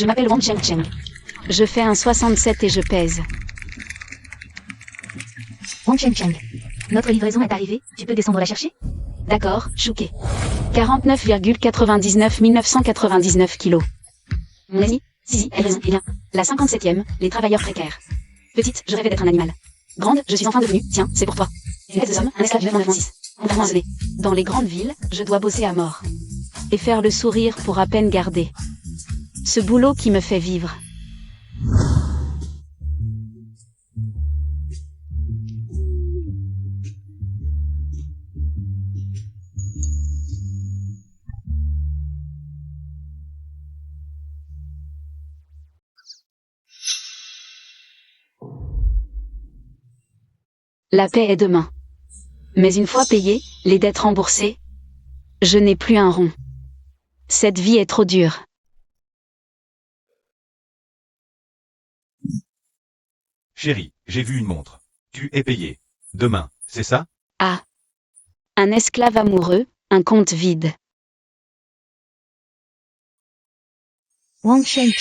Je m'appelle Wang Cheng. Je fais un 67 et je pèse. Wang Cheng. Notre livraison est arrivée, tu peux descendre la chercher? D'accord, chouquet. 49,99 1999 kilos. Mon ami, Zizi, elle a raison, eh bien, la 57e, les travailleurs précaires. Petite, je rêvais d'être un animal. Grande, je suis enfin devenue, tiens, c'est pour toi. Une tête de somme, un esclave de 996. Contrairement à Zélé. Dans les grandes villes, je dois bosser à mort. Et faire le sourire pour à peine garder. Ce boulot qui me fait vivre. La paix est demain. Mais une fois payée, les dettes remboursées, je n'ai plus un rond. Cette vie est trop dure. Chérie, j'ai vu une montre. Tu es payé. Demain, c'est ça? Ah. Un esclave amoureux, un compte vide. Wang Cheng.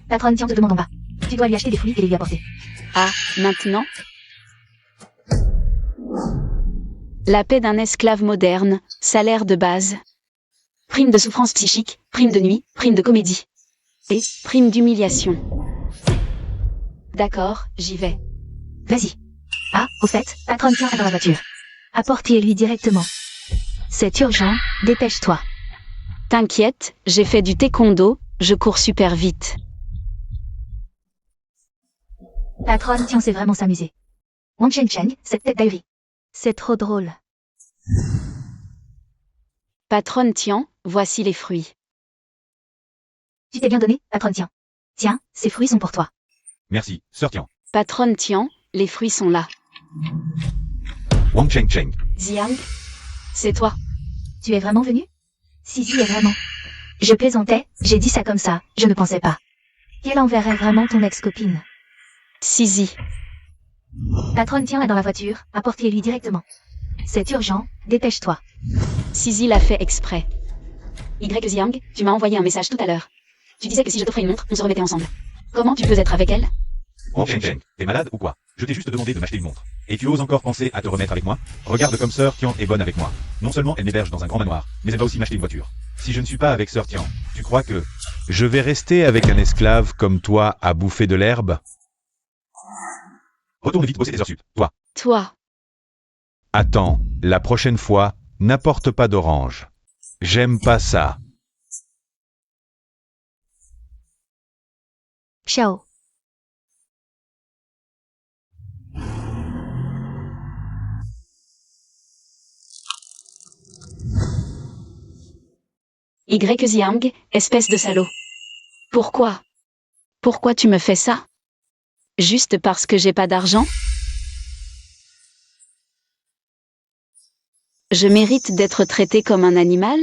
Patronne Tian te demande en bas. Tu dois lui acheter des fruits et les lui apporter. Ah, maintenant? La paix d'un esclave moderne, salaire de base. Prime de souffrance psychique, prime de nuit, prime de comédie. Et prime d'humiliation. D'accord, j'y vais. Vas-y. Ah, au fait, patronne Tian est dans la voiture. Apportez-lui directement. C'est urgent, dépêche-toi. T'inquiète, j'ai fait du taekwondo, je cours super vite. Patronne Tian sait vraiment s'amuser. Wang Cheng, cette tête d'ahurie. C'est trop drôle. Patronne Tian, voici les fruits. Tu t'es bien donné, patronne Tian. Tiens, ces fruits sont pour toi. Merci, Sœur Tian. Patronne Tian, les fruits sont là. Wang Cheng. Xiang, c'est toi. Tu es vraiment venu? Si, est vraiment. Je plaisantais, j'ai dit ça comme ça, je ne pensais pas. Qu'elle enverrait vraiment ton ex-copine. Sizi. Patronne Tian est dans la voiture, apportez-lui directement. C'est urgent, dépêche-toi. Sizi l'a fait exprès. Xiang, tu m'as envoyé un message tout à l'heure. Tu disais que si je t'offrais une montre, on se remettait ensemble. Comment tu peux être avec elle? Wang Cheng, t'es malade ou quoi? Je t'ai juste demandé de m'acheter une montre. Et tu oses encore penser à te remettre avec moi? Regarde comme Sœur Tian est bonne avec moi. Non seulement elle m'héberge dans un grand manoir, mais elle va aussi m'acheter une voiture. Si je ne suis pas avec Sœur Tian, tu crois que je vais rester avec un esclave comme toi à bouffer de l'herbe? Retourne vite bosser tes heures sup, toi. Toi. Attends, la prochaine fois, n'apporte pas d'orange. J'aime pas ça. Ciao. Xiang, espèce de salaud. Pourquoi? Pourquoi tu me fais ça? Juste parce que j'ai pas d'argent? Je mérite d'être traité comme un animal?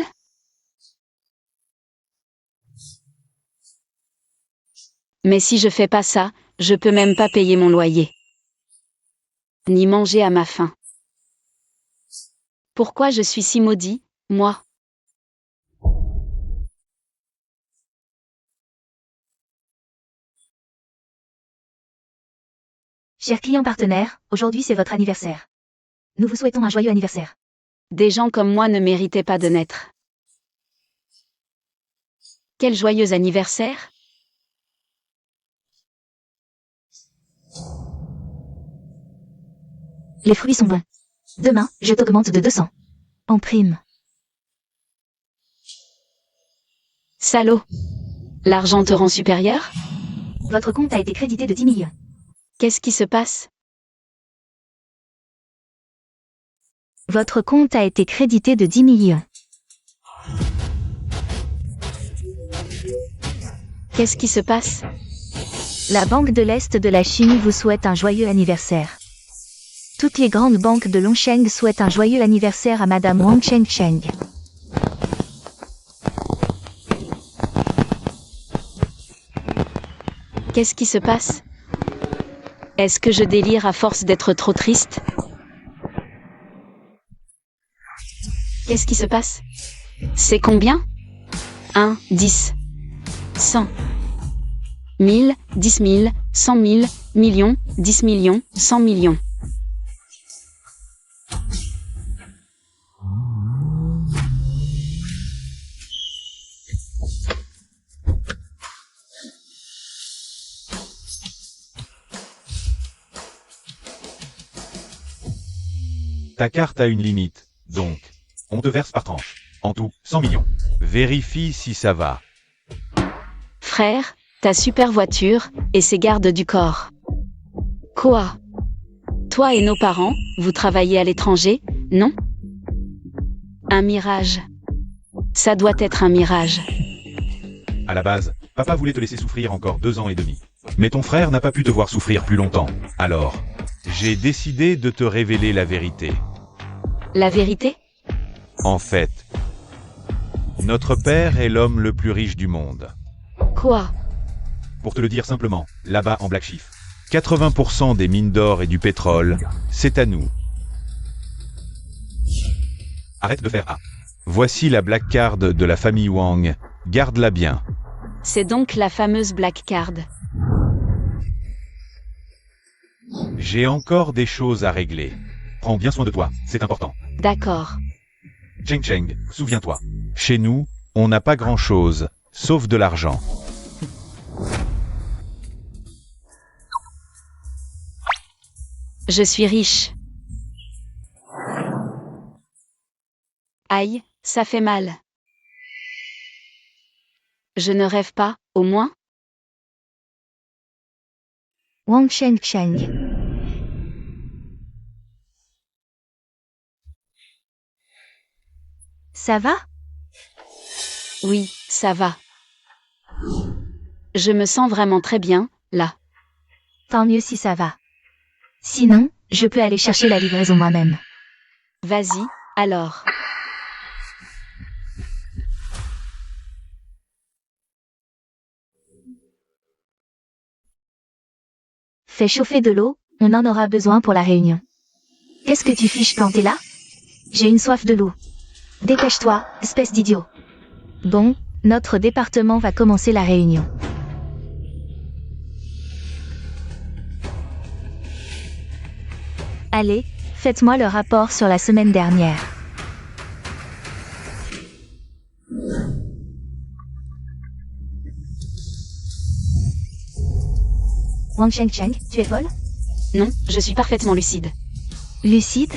Mais si je fais pas ça, je peux même pas payer mon loyer. Ni manger à ma faim. Pourquoi je suis si maudit, moi? Chers clients partenaires, aujourd'hui c'est votre anniversaire. Nous vous souhaitons un joyeux anniversaire. Des gens comme moi ne méritaient pas de naître. Quel joyeux anniversaire! Les fruits sont bons. Demain, je t'augmente de 200. En prime. Salaud! L'argent te rend supérieur? Votre compte a été crédité de 10 millions. Qu'est-ce qui se passe? Votre compte a été crédité de 10 millions. Qu'est-ce qui se passe? La Banque de l'Est de la Chine vous souhaite un joyeux anniversaire. Toutes les grandes banques de Longsheng souhaitent un joyeux anniversaire à Madame Wang Cheng. Qu'est-ce qui se passe? Est-ce que je délire à force d'être trop triste? Qu'est-ce qui se passe? C'est combien? 1, 10. 100. 1000, 10 000, 100 000, millions, 10 millions, 100 millions. Ta carte a une limite, donc, on te verse par tranche. En tout, 100 millions. Vérifie si ça va. Frère, ta super voiture, et ses gardes du corps. Quoi? Toi et nos parents, vous travaillez à l'étranger, non? Un mirage. Ça doit être un mirage. À la base, papa voulait te laisser souffrir encore 2 ans et demi. Mais ton frère n'a pas pu te voir souffrir plus longtemps. Alors, j'ai décidé de te révéler la vérité. La vérité? En fait, notre père est l'homme le plus riche du monde. Quoi? Pour te le dire simplement, là-bas en Black Chief, 80% des mines d'or et du pétrole, c'est à nous. Arrête de faire A. Voici la Black Card de la famille Wang. Garde-la bien. C'est donc la fameuse Black Card. J'ai encore des choses à régler. Prends bien soin de toi, c'est important. D'accord. Cheng Cheng, souviens-toi. Chez nous, on n'a pas grand-chose, sauf de l'argent. Je suis riche. Aïe, ça fait mal. Je ne rêve pas, au moins? Wang Cheng Cheng. Ça va? Oui, ça va. Je me sens vraiment très bien, là. Tant mieux si ça va. Sinon, je peux aller chercher la livraison moi-même. Vas-y, alors. Fais chauffer de l'eau, on en aura besoin pour la réunion. Qu'est-ce que tu fiches quand t'es là? J'ai une soif de l'eau. Dépêche-toi, espèce d'idiot. Bon, notre département va commencer la réunion. Allez, faites-moi le rapport sur la semaine dernière. Wang Cheng Cheng, tu es folle? Non, je suis parfaitement lucide. Lucide?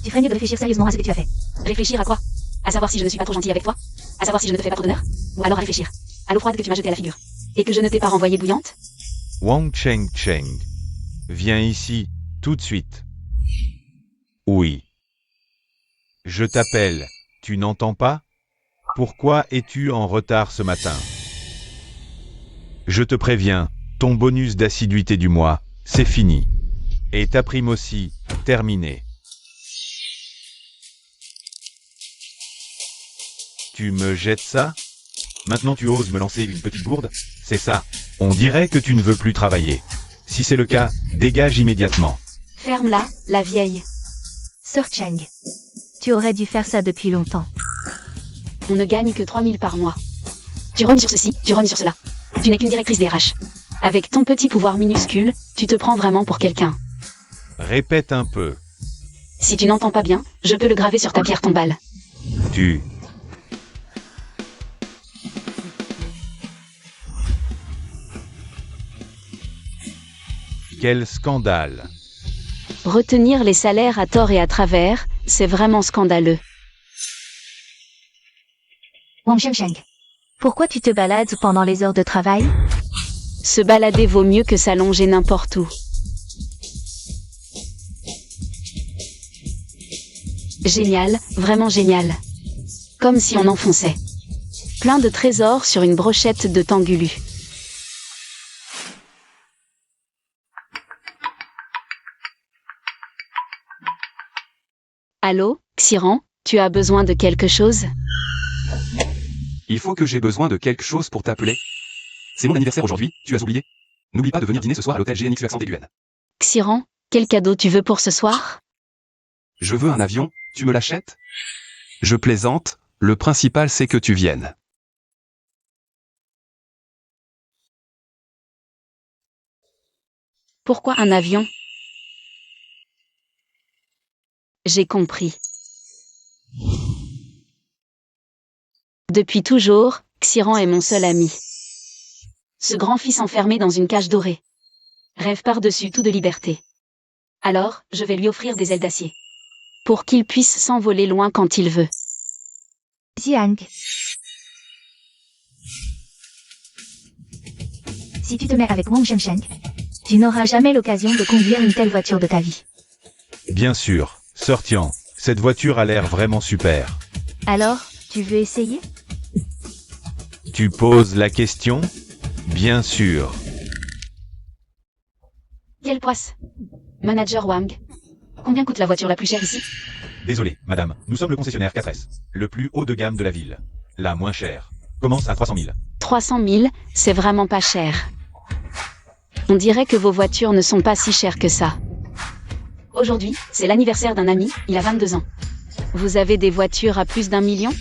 Tu ferais mieux de réfléchir sérieusement à ce que tu as fait. Réfléchir à quoi? À savoir si je ne suis pas trop gentille avec toi? À savoir si je ne te fais pas trop d'honneur? Ou alors à réfléchir à l'eau froide que tu m'as jetée à la figure. Et que je ne t'ai pas renvoyée bouillante? Wang Cheng Cheng. Viens ici, tout de suite. Oui. Je t'appelle, tu n'entends pas? Pourquoi es-tu en retard ce matin? Je te préviens, ton bonus d'assiduité du mois, c'est fini. Et ta prime aussi, terminée. Tu me jettes ça? Maintenant tu oses me lancer une petite gourde? C'est ça. On dirait que tu ne veux plus travailler. Si c'est le cas, dégage immédiatement. Ferme-la, la vieille. Sir Cheng. Tu aurais dû faire ça depuis longtemps. On ne gagne que 3000 par mois. Tu rognes sur ceci, tu rognes sur cela. Tu n'es qu'une directrice des RH. Avec ton petit pouvoir minuscule, tu te prends vraiment pour quelqu'un. Répète un peu. Si tu n'entends pas bien, je peux le graver sur ta pierre tombale. Tu... Quel scandale. Retenir les salaires à tort et à travers, c'est vraiment scandaleux. Wang Cheng Cheng. Pourquoi tu te balades pendant les heures de travail? Se balader vaut mieux que s'allonger n'importe où. Génial, vraiment génial. Comme si on enfonçait. Plein de trésors sur une brochette de tangulu. Allô, Xiran, tu as besoin de quelque chose? Il faut que j'ai besoin de quelque chose pour t'appeler. C'est mon anniversaire aujourd'hui, tu as oublié? N'oublie pas de venir dîner ce soir à l'hôtel GNX Accent Aiguenne. Xiran, quel cadeau tu veux pour ce soir? Je veux un avion, tu me l'achètes? Je plaisante, le principal c'est que tu viennes. Pourquoi un avion? J'ai compris. Depuis toujours, Xiran est mon seul ami. Ce grand fils enfermé dans une cage dorée rêve par-dessus tout de liberté. Alors, je vais lui offrir des ailes d'acier pour qu'il puisse s'envoler loin quand il veut. Jiang. Si tu te mets avec Wang Shengsheng, tu n'auras jamais l'occasion de conduire une telle voiture de ta vie. Bien sûr, Sir Tian, cette voiture a l'air vraiment super. Alors, tu veux essayer? Tu poses la question? Bien sûr. Quelle poisse! Manager Wang. Combien coûte la voiture la plus chère ici? Désolé, madame, nous sommes le concessionnaire 4S, le plus haut de gamme de la ville. La moins chère. Commence à 300 000. 300 000, c'est vraiment pas cher. On dirait que vos voitures ne sont pas si chères que ça. Aujourd'hui, c'est l'anniversaire d'un ami, il a 22 ans. Vous avez des voitures à plus d'1 million?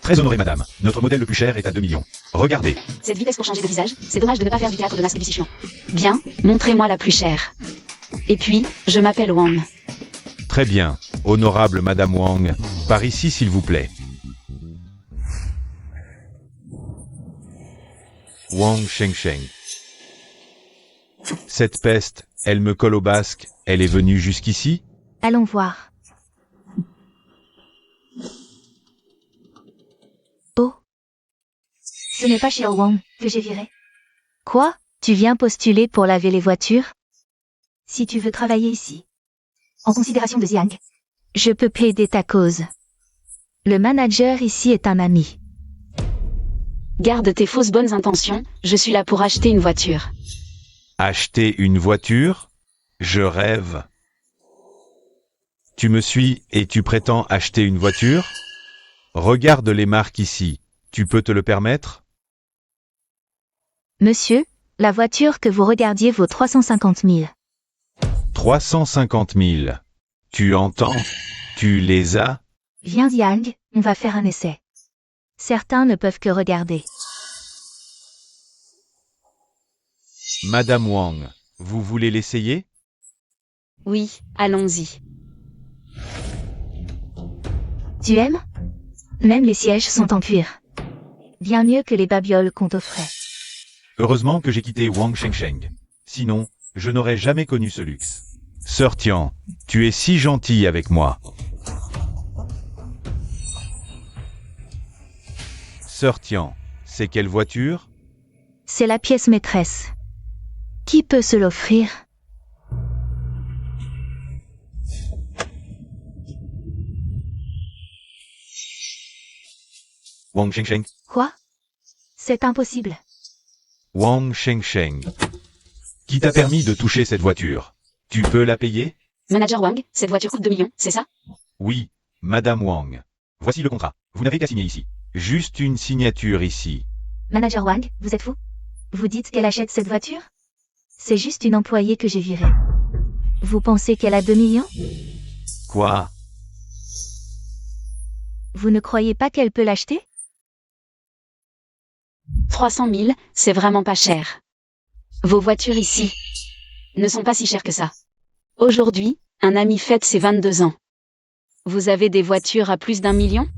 Très honoré, madame. Notre modèle le plus cher est à 2 millions. Regardez. Cette vitesse pour changer de visage, c'est dommage de ne pas faire du théâtre de masque du Sichuan. Bien, montrez-moi la plus chère. Et puis, je m'appelle Wang. Très bien. Honorable madame Wang, par ici s'il vous plaît. Wang Shengsheng. Cette peste, elle me colle au basque, elle est venue jusqu'ici? Allons voir. Oh. Ce n'est pas Xiao Wang que j'ai viré. Quoi? Tu viens postuler pour laver les voitures? Si tu veux travailler ici, en considération de Jiang, je peux plaider ta cause. Le manager ici est un ami. Garde tes fausses bonnes intentions, je suis là pour acheter une voiture. Acheter une voiture? Je rêve. Tu me suis et tu prétends acheter une voiture? Regarde les marques ici. Tu peux te le permettre? Monsieur, la voiture que vous regardiez vaut 350 000. 350 000. Tu entends? Tu les as? Viens Jiang, on va faire un essai. Certains ne peuvent que regarder. Madame Wang, vous voulez l'essayer? Oui, allons-y. Tu aimes? Même les sièges sont en cuir. Bien mieux que les babioles qu'on t'offrait. Heureusement que j'ai quitté Wang Shengsheng. Sinon, je n'aurais jamais connu ce luxe. Sir Tian, tu es si gentil avec moi. Sir Tian, c'est quelle voiture? C'est la pièce maîtresse. Qui peut se l'offrir? Wang Shengsheng. Quoi? C'est impossible. Wang Shengsheng. Qui t'a permis de toucher cette voiture? Tu peux la payer? Manager Wang, cette voiture coûte 2 millions, c'est ça? Oui, Madame Wang. Voici le contrat. Vous n'avez qu'à signer ici. Juste une signature ici. Manager Wang, vous êtes fou? Vous dites qu'elle achète cette voiture? C'est juste une employée que j'ai virée. Vous pensez qu'elle a 2 millions? Quoi? Vous ne croyez pas qu'elle peut l'acheter? 300 000, c'est vraiment pas cher. Vos voitures ici ne sont pas si chères que ça. Aujourd'hui, un ami fête ses 22 ans. Vous avez des voitures à plus d'1 million?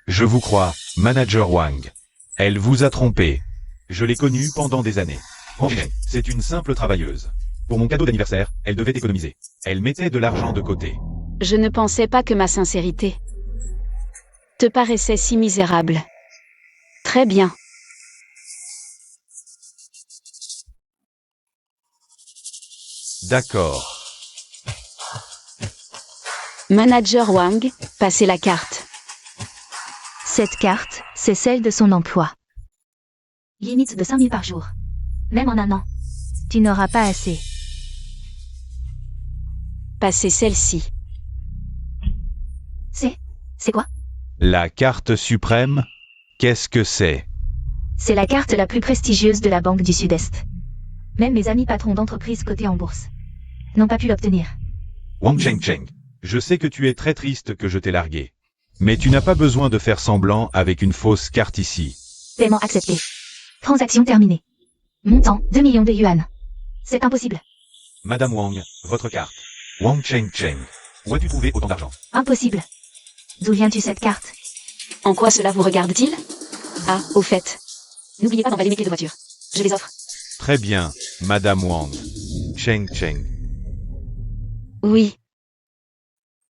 Je vous crois, Manager Wang. Elle vous a trompé. Je l'ai connue pendant des années. Franchement, c'est une simple travailleuse. Pour mon cadeau d'anniversaire, elle devait économiser. Elle mettait de l'argent de côté. Je ne pensais pas que ma sincérité te paraissait si misérable. Très bien. D'accord. Manager Wang, passez la carte. Cette carte, c'est celle de son emploi. Limite de 5 000 par jour. Même en un an. Tu n'auras pas assez. Passez celle-ci. C'est quoi? La carte suprême? Qu'est-ce que c'est? C'est la carte la plus prestigieuse de la Banque du Sud-Est. Même mes amis patrons d'entreprises cotées en bourse n'ont pas pu l'obtenir. Wang Cheng, je sais que tu es très triste que je t'ai largué. Mais tu n'as pas besoin de faire semblant avec une fausse carte ici. Paiement accepté. Transaction terminée. Montant 2 millions de yuan. C'est impossible. Madame Wang, votre carte. Wang Cheng. Où as-tu trouvé autant d'argent? Impossible. D'où viens-tu cette carte? En quoi cela vous regarde-t-il? Ah, au fait. N'oubliez pas d'emballer mes clés de voiture. Je les offre. Très bien, Madame Wang. Cheng. Oui.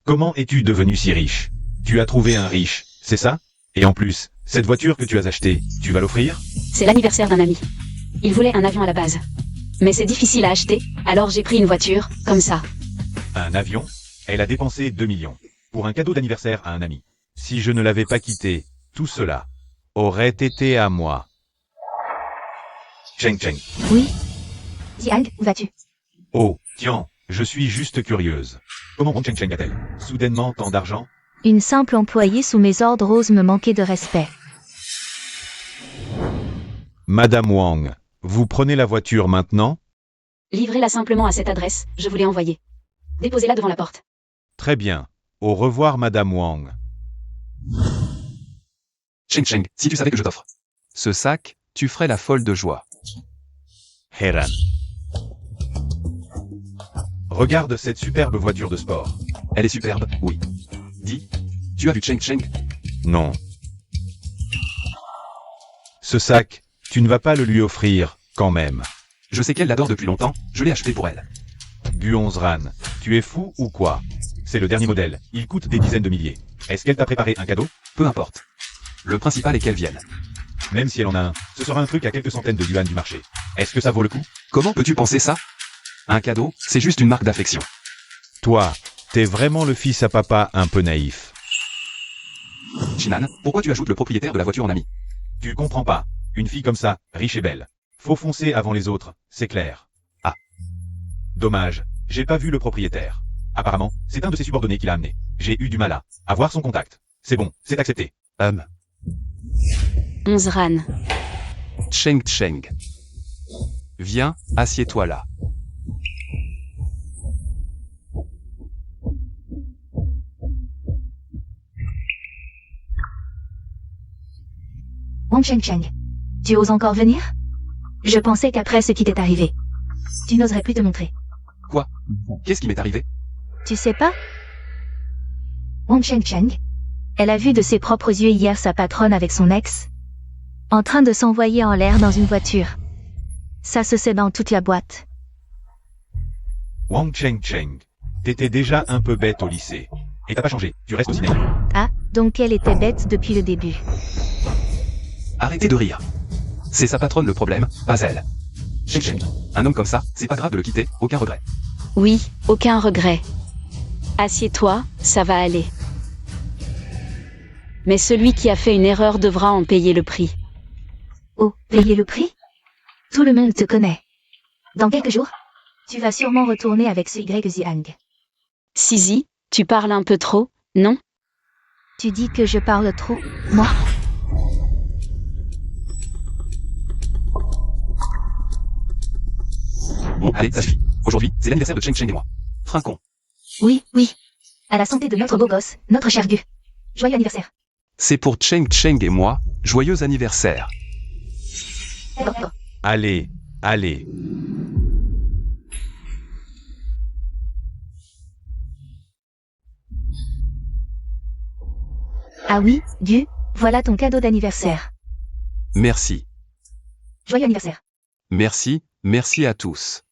Comment es-tu devenu si riche? Tu as trouvé un riche, c'est ça? Et en plus, cette voiture que tu as achetée, tu vas l'offrir? C'est l'anniversaire d'un ami. Il voulait un avion à la base. Mais c'est difficile à acheter, alors j'ai pris une voiture, comme ça. Un avion? Elle a dépensé 2 millions. Pour un cadeau d'anniversaire à un ami. Si je ne l'avais pas quitté, tout cela aurait été à moi. Cheng. Oui. Jiang, où vas-tu? Oh, tiens, je suis juste curieuse. Comment Wang Cheng a-t-elle soudainement tant d'argent? Une simple employée sous mes ordres ose me manquer de respect. Madame Wang, vous prenez la voiture maintenant? Livrez-la simplement à cette adresse, je vous l'ai envoyée. Déposez-la devant la porte. Très bien. Au revoir, Madame Wang. Cheng, si tu savais que je t'offre ce sac, tu ferais la folle de joie. Heran. Regarde cette superbe voiture de sport. Elle est superbe, oui. Dis, tu as vu Cheng? Non. Ce sac, tu ne vas pas le lui offrir, quand même. Je sais qu'elle l'adore depuis longtemps, je l'ai acheté pour elle. Guonzran, tu es fou ou quoi? C'est le dernier modèle, il coûte des dizaines de milliers. Est-ce qu'elle t'a préparé un cadeau? Peu importe. Le principal est qu'elle vienne. Même si elle en a un, ce sera un truc à quelques centaines de yuan du marché. Est-ce que ça vaut le coup? Comment peux-tu penser ça? Un cadeau, c'est juste une marque d'affection. Toi, t'es vraiment le fils à papa un peu naïf. Chinan, pourquoi tu ajoutes le propriétaire de la voiture en ami? Tu comprends pas. Une fille comme ça, riche et belle. Faut foncer avant les autres, c'est clair. Ah. Dommage, j'ai pas vu le propriétaire. Apparemment, c'est un de ses subordonnés qui l'a amené. J'ai eu du mal à avoir son contact. C'est bon, c'est accepté. Onzran. Cheng. Viens, assieds-toi là. Wang Cheng, tu oses encore venir? Je pensais qu'après ce qui t'est arrivé, tu n'oserais plus te montrer. Quoi? Qu'est-ce qui m'est arrivé? Tu sais pas? Wang Cheng, elle a vu de ses propres yeux hier sa patronne avec son ex, en train de s'envoyer en l'air dans une voiture. Ça se sait dans toute la boîte. Wang Cheng, t'étais déjà un peu bête au lycée. Et t'as pas changé, tu restes aussi naïf. Ah, donc elle était bête depuis le début. Arrêtez de rire. C'est sa patronne le problème, pas elle. Cheng, un homme comme ça, c'est pas grave de le quitter, aucun regret. Oui, aucun regret. Assieds-toi, ça va aller. Mais celui qui a fait une erreur devra en payer le prix. Oh, payer le prix? Tout le monde te connaît. Dans quelques jours, tu vas sûrement retourner avec ce Y Jiang. Sisi, tu parles un peu trop, non? Tu dis que je parle trop, moi? Bon, allez, ça suffit. Aujourd'hui, c'est l'anniversaire de Cheng et moi. Frincon. Oui. À la santé de notre beau gosse, notre cher Gu. Joyeux anniversaire. C'est pour Cheng et moi, joyeux anniversaire. D'accord. Allez. Ah oui, Gu, voilà ton cadeau d'anniversaire. Merci. Joyeux anniversaire. Merci à tous.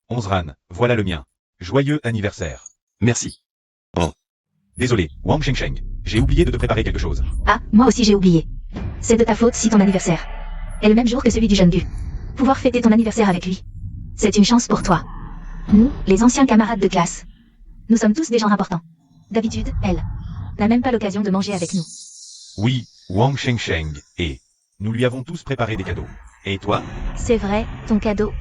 Onzran, voilà le mien. Joyeux anniversaire. Merci. Désolé, Wang Cheng, j'ai oublié de te préparer quelque chose. Ah, moi aussi j'ai oublié. C'est de ta faute si ton anniversaire est le même jour que celui du jeune Gu. Pouvoir fêter ton anniversaire avec lui, c'est une chance pour toi. Nous, les anciens camarades de classe, nous sommes tous des gens importants. D'habitude, elle n'a même pas l'occasion de manger avec nous. Oui, Wang Cheng, et nous lui avons tous préparé des cadeaux. Et toi? C'est vrai, ton cadeau.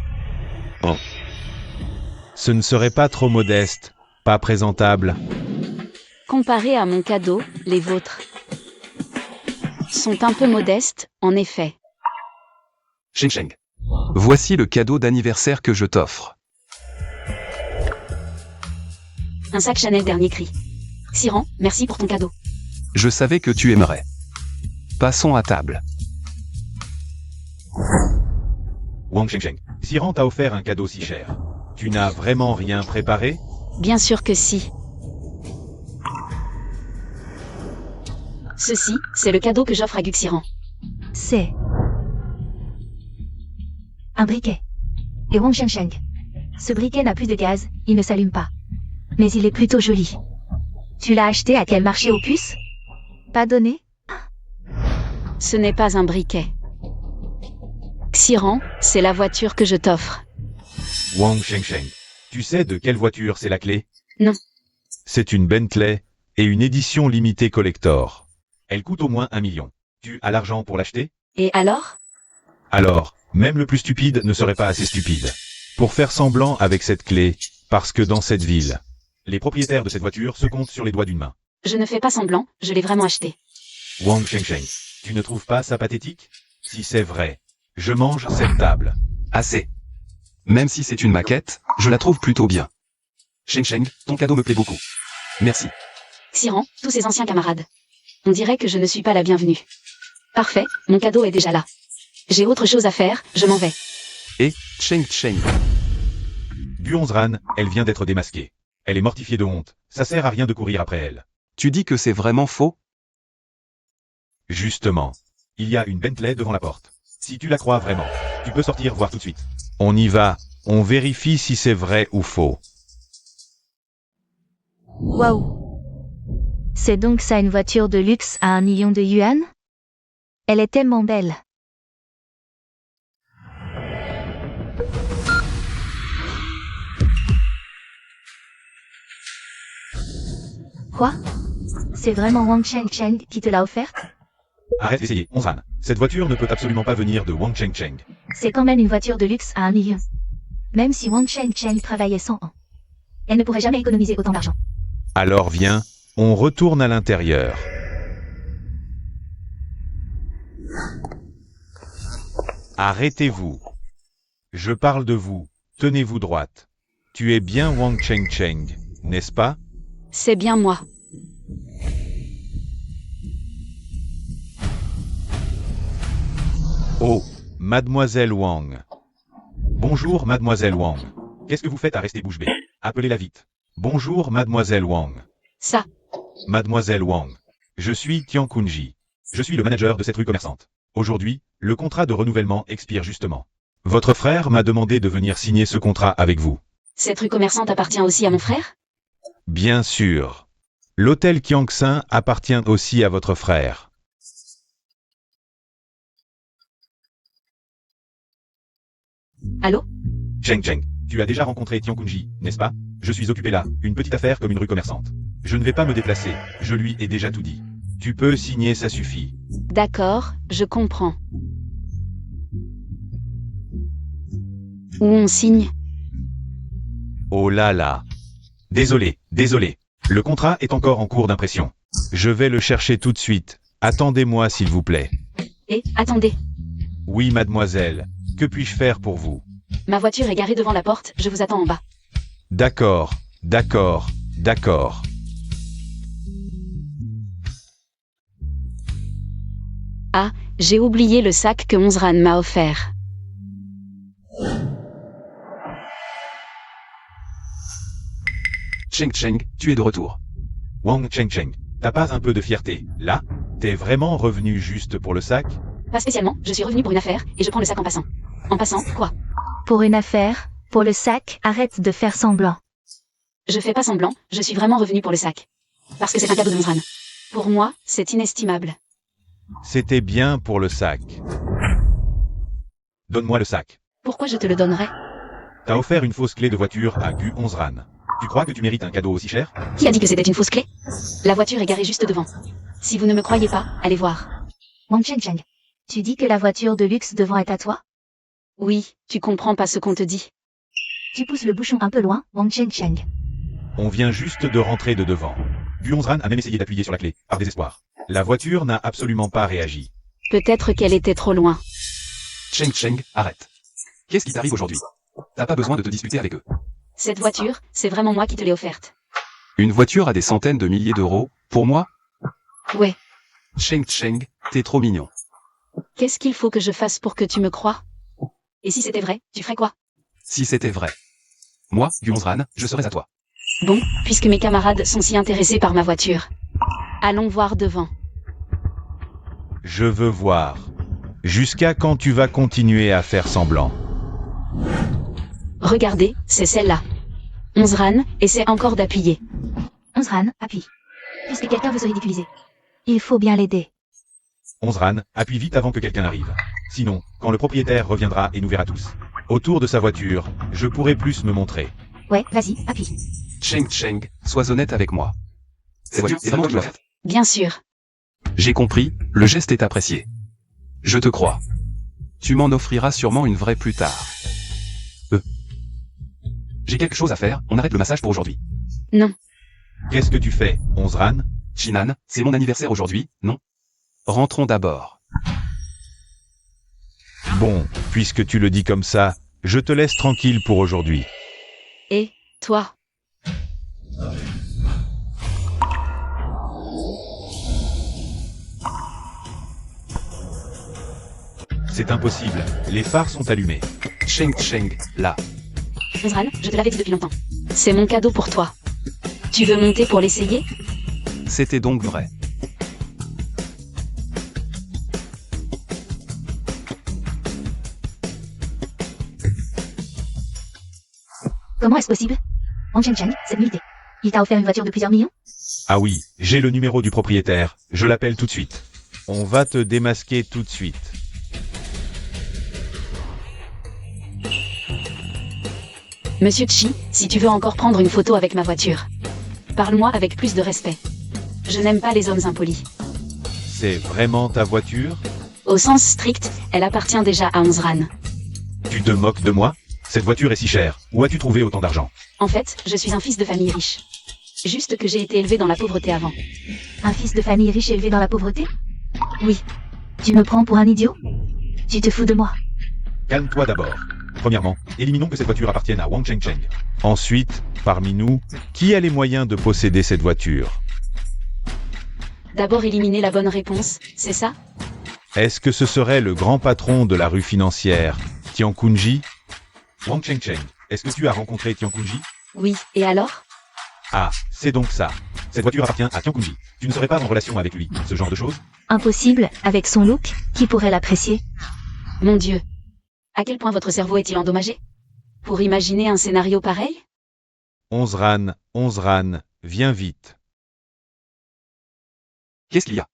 Ce ne serait pas trop modeste Pas présentable. Comparé à mon cadeau, les vôtres sont un peu modestes, en effet. Sheng Sheng. Voici le cadeau d'anniversaire que je t'offre. Un sac Chanel dernier cri. Siran, merci pour ton cadeau. Je savais que tu aimerais. Passons à table. Wang Shengsheng, Siran t'a offert un cadeau si cher. Tu n'as vraiment rien préparé? Bien sûr que si. Ceci, c'est le cadeau que j'offre à Guxiran. C'est un briquet. Et Wang Shengsheng. Ce briquet n'a plus de gaz, il ne s'allume pas. Mais il est plutôt joli. Tu l'as acheté à quel marché aux puces? Pas donné? Ce n'est pas un briquet. Xiran, c'est la voiture que je t'offre. Wang Shengsheng, tu sais de quelle voiture c'est la clé? Non. C'est une Bentley et une édition limitée collector. Elle coûte au moins 1 million. Tu as l'argent pour l'acheter? Et alors? Alors, même le plus stupide ne serait pas assez stupide pour faire semblant avec cette clé, parce que dans cette ville, les propriétaires de cette voiture se comptent sur les doigts d'une main. Je ne fais pas semblant, je l'ai vraiment acheté. Wang Shengsheng, tu ne trouves pas ça pathétique? Si c'est vrai, je mange cette table. Assez. Même si c'est une maquette, je la trouve plutôt bien. Sheng Sheng, ton cadeau me plaît beaucoup. Merci. Xiran, tous ces anciens camarades. On dirait que je ne suis pas la bienvenue. Parfait, mon cadeau est déjà là. J'ai autre chose à faire, je m'en vais. Et, Sheng Sheng. Guonzran, elle vient d'être démasquée. Elle est mortifiée de honte, ça sert à rien de courir après elle. Tu dis que c'est vraiment faux? Justement. Il y a une Bentley devant la porte. Si tu la crois vraiment, tu peux sortir voir tout de suite. On y va, on vérifie si c'est vrai ou faux. Waouh. C'est donc ça une voiture de luxe à 1 million de yuan? Elle est tellement belle. Quoi? C'est vraiment Wang Shengsheng qui te l'a offerte? Arrête d'essayer, Onzran. Cette voiture ne peut absolument pas venir de Wang Shengsheng. C'est quand même une voiture de luxe à 1 million. Même si Wang Shengsheng travaillait 100 ans. Elle ne pourrait jamais économiser autant d'argent. Alors viens, on retourne à l'intérieur. Arrêtez-vous. Je parle de vous, tenez-vous droite. Tu es bien Wang Shengsheng, n'est-ce pas? C'est bien moi. Oh, mademoiselle Wang. Bonjour mademoiselle Wang. Qu'est-ce que vous faites à rester bouche bée? Appelez-la vite. Bonjour mademoiselle Wang. Ça. Mademoiselle Wang. Je suis Tian Kunji. Je suis le manager de cette rue commerçante. Aujourd'hui, le contrat de renouvellement expire justement. Votre frère m'a demandé de venir signer ce contrat avec vous. Cette rue commerçante appartient aussi à mon frère? Bien sûr. L'hôtel Kiangxin appartient aussi à votre frère. Allô? Cheng Cheng, tu as déjà rencontré Tian Kunji, n'est-ce pas? Je suis occupé là, une petite affaire comme une rue commerçante. Je ne vais pas me déplacer, je lui ai déjà tout dit. Tu peux signer, ça suffit. D'accord, je comprends. Où on signe? Oh là là. Désolé, désolé. Le contrat est encore en cours d'impression. Je vais le chercher tout de suite. Attendez-moi s'il vous plaît. Et, attendez. Oui mademoiselle, que puis-je faire pour vous? Ma voiture est garée devant la porte, je vous attends en bas. D'accord, d'accord, d'accord. Ah, j'ai oublié le sac que Onzran m'a offert. Cheng Cheng, tu es de retour. Wang Chengcheng, t'as pas un peu de fierté, là? T'es vraiment revenu juste pour le sac? Pas spécialement, je suis revenu pour une affaire, et je prends le sac en passant. En passant, quoi? Pour une affaire, pour le sac, arrête de faire semblant. Je fais pas semblant, je suis vraiment revenu pour le sac. Parce que c'est un cadeau de Onzran. Pour moi, c'est inestimable. C'était bien pour le sac. Donne-moi le sac. Pourquoi je te le donnerais? T'as offert une fausse clé de voiture à Gu Onzran. Tu crois que tu mérites un cadeau aussi cher? Qui a dit que c'était une fausse clé? La voiture est garée juste devant. Si vous ne me croyez pas, allez voir. Wang Shengsheng, tu dis que la voiture de luxe devant est à toi? Oui, tu comprends pas ce qu'on te dit. Tu pousses le bouchon un peu loin, Wang Shengsheng. On vient juste de rentrer de devant. Guonzran a même essayé d'appuyer sur la clé, par désespoir. La voiture n'a absolument pas réagi. Peut-être qu'elle était trop loin. Cheng, arrête. Qu'est-ce qui t'arrive aujourd'hui? T'as pas besoin de te disputer avec eux. Cette voiture, c'est vraiment moi qui te l'ai offerte. Une voiture à des centaines de milliers d'euros, pour moi? Ouais. Cheng, t'es trop mignon. Qu'est-ce qu'il faut que je fasse pour que tu me croies? Et si c'était vrai, tu ferais quoi? Si c'était vrai. Moi, Guonzran, je serais à toi. Bon, puisque mes camarades sont si intéressés par ma voiture. Allons voir devant. Je veux voir. Jusqu'à quand tu vas continuer à faire semblant? Regardez, c'est celle-là. Onzran, essaie encore d'appuyer. Onzran, appuie. Puisque quelqu'un veut se ridiculiser. Il faut bien l'aider. Onzran, appuie vite avant que quelqu'un arrive. Sinon, quand le propriétaire reviendra et nous verra tous. Autour de sa voiture, je pourrai plus me montrer. Ouais, vas-y, appuie. Cheng, sois honnête avec moi. Cette voiture, c'est vraiment ce que tu l'as faite. Bien sûr. J'ai compris, le geste est apprécié. Je te crois. Tu m'en offriras sûrement une vraie plus tard. J'ai quelque chose à faire, on arrête le massage pour aujourd'hui. Non. Qu'est-ce que tu fais, Onzran? Shinan, c'est mon anniversaire aujourd'hui, non? Rentrons d'abord. Bon, puisque tu le dis comme ça, je te laisse tranquille pour aujourd'hui. Et, toi? C'est impossible, les phares sont allumés. Cheng, là. Onzran, je te l'avais dit depuis longtemps. C'est mon cadeau pour toi. Tu veux monter pour l'essayer? C'était donc vrai. Comment est-ce possible? Wang Cheng, cette nullité. Il t'a offert une voiture de plusieurs millions? Ah oui, j'ai le numéro du propriétaire, je l'appelle tout de suite. On va te démasquer tout de suite. Monsieur Chi, si tu veux encore prendre une photo avec ma voiture. Parle-moi avec plus de respect. Je n'aime pas les hommes impolis. C'est vraiment ta voiture? Au sens strict, elle appartient déjà à Onzran. Tu te moques de moi? Cette voiture est si chère, où as-tu trouvé autant d'argent? En fait, je suis un fils de famille riche. Juste que j'ai été élevé dans la pauvreté avant. Un fils de famille riche élevé dans la pauvreté? Oui. Tu me prends pour un idiot? Tu te fous de moi? Calme-toi d'abord. Premièrement, éliminons que cette voiture appartienne à Wang Cheng. Ensuite, parmi nous, qui a les moyens de posséder cette voiture? D'abord éliminer la bonne réponse, c'est ça? Est-ce que ce serait le grand patron de la rue financière, Tian Kunji? Wang Cheng, est-ce que tu as rencontré Tian Kunji? Oui, et alors? Ah, c'est donc ça. Cette voiture appartient à Tian Kunji. Tu ne serais pas en relation avec lui, ce genre de choses? Impossible, avec son look, qui pourrait l'apprécier? Mon Dieu. À quel point votre cerveau est-il endommagé? Pour imaginer un scénario pareil? Onzran, viens vite. Qu'est-ce qu'il y a?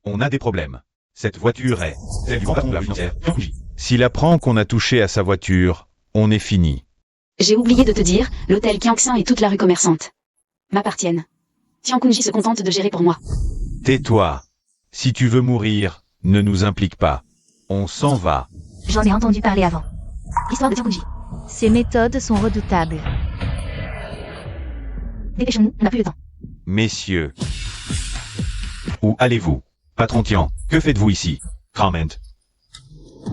On a des problèmes. Cette voiture est celle du grand patron de la rue financière, Tian Kunji. S'il apprend qu'on a touché à sa voiture, on est fini. J'ai oublié de te dire, l'hôtel Kiangxin et toute la rue commerçante m'appartiennent. Tian Kunji se contente de gérer pour moi. Tais-toi. Si tu veux mourir, ne nous implique pas. On s'en va. J'en ai entendu parler avant. Histoire de Tian Kunji. Ses méthodes sont redoutables. Dépêchons-nous, on n'a plus le temps. Messieurs. Où allez-vous? Patron Tian, que faites-vous ici? Comment?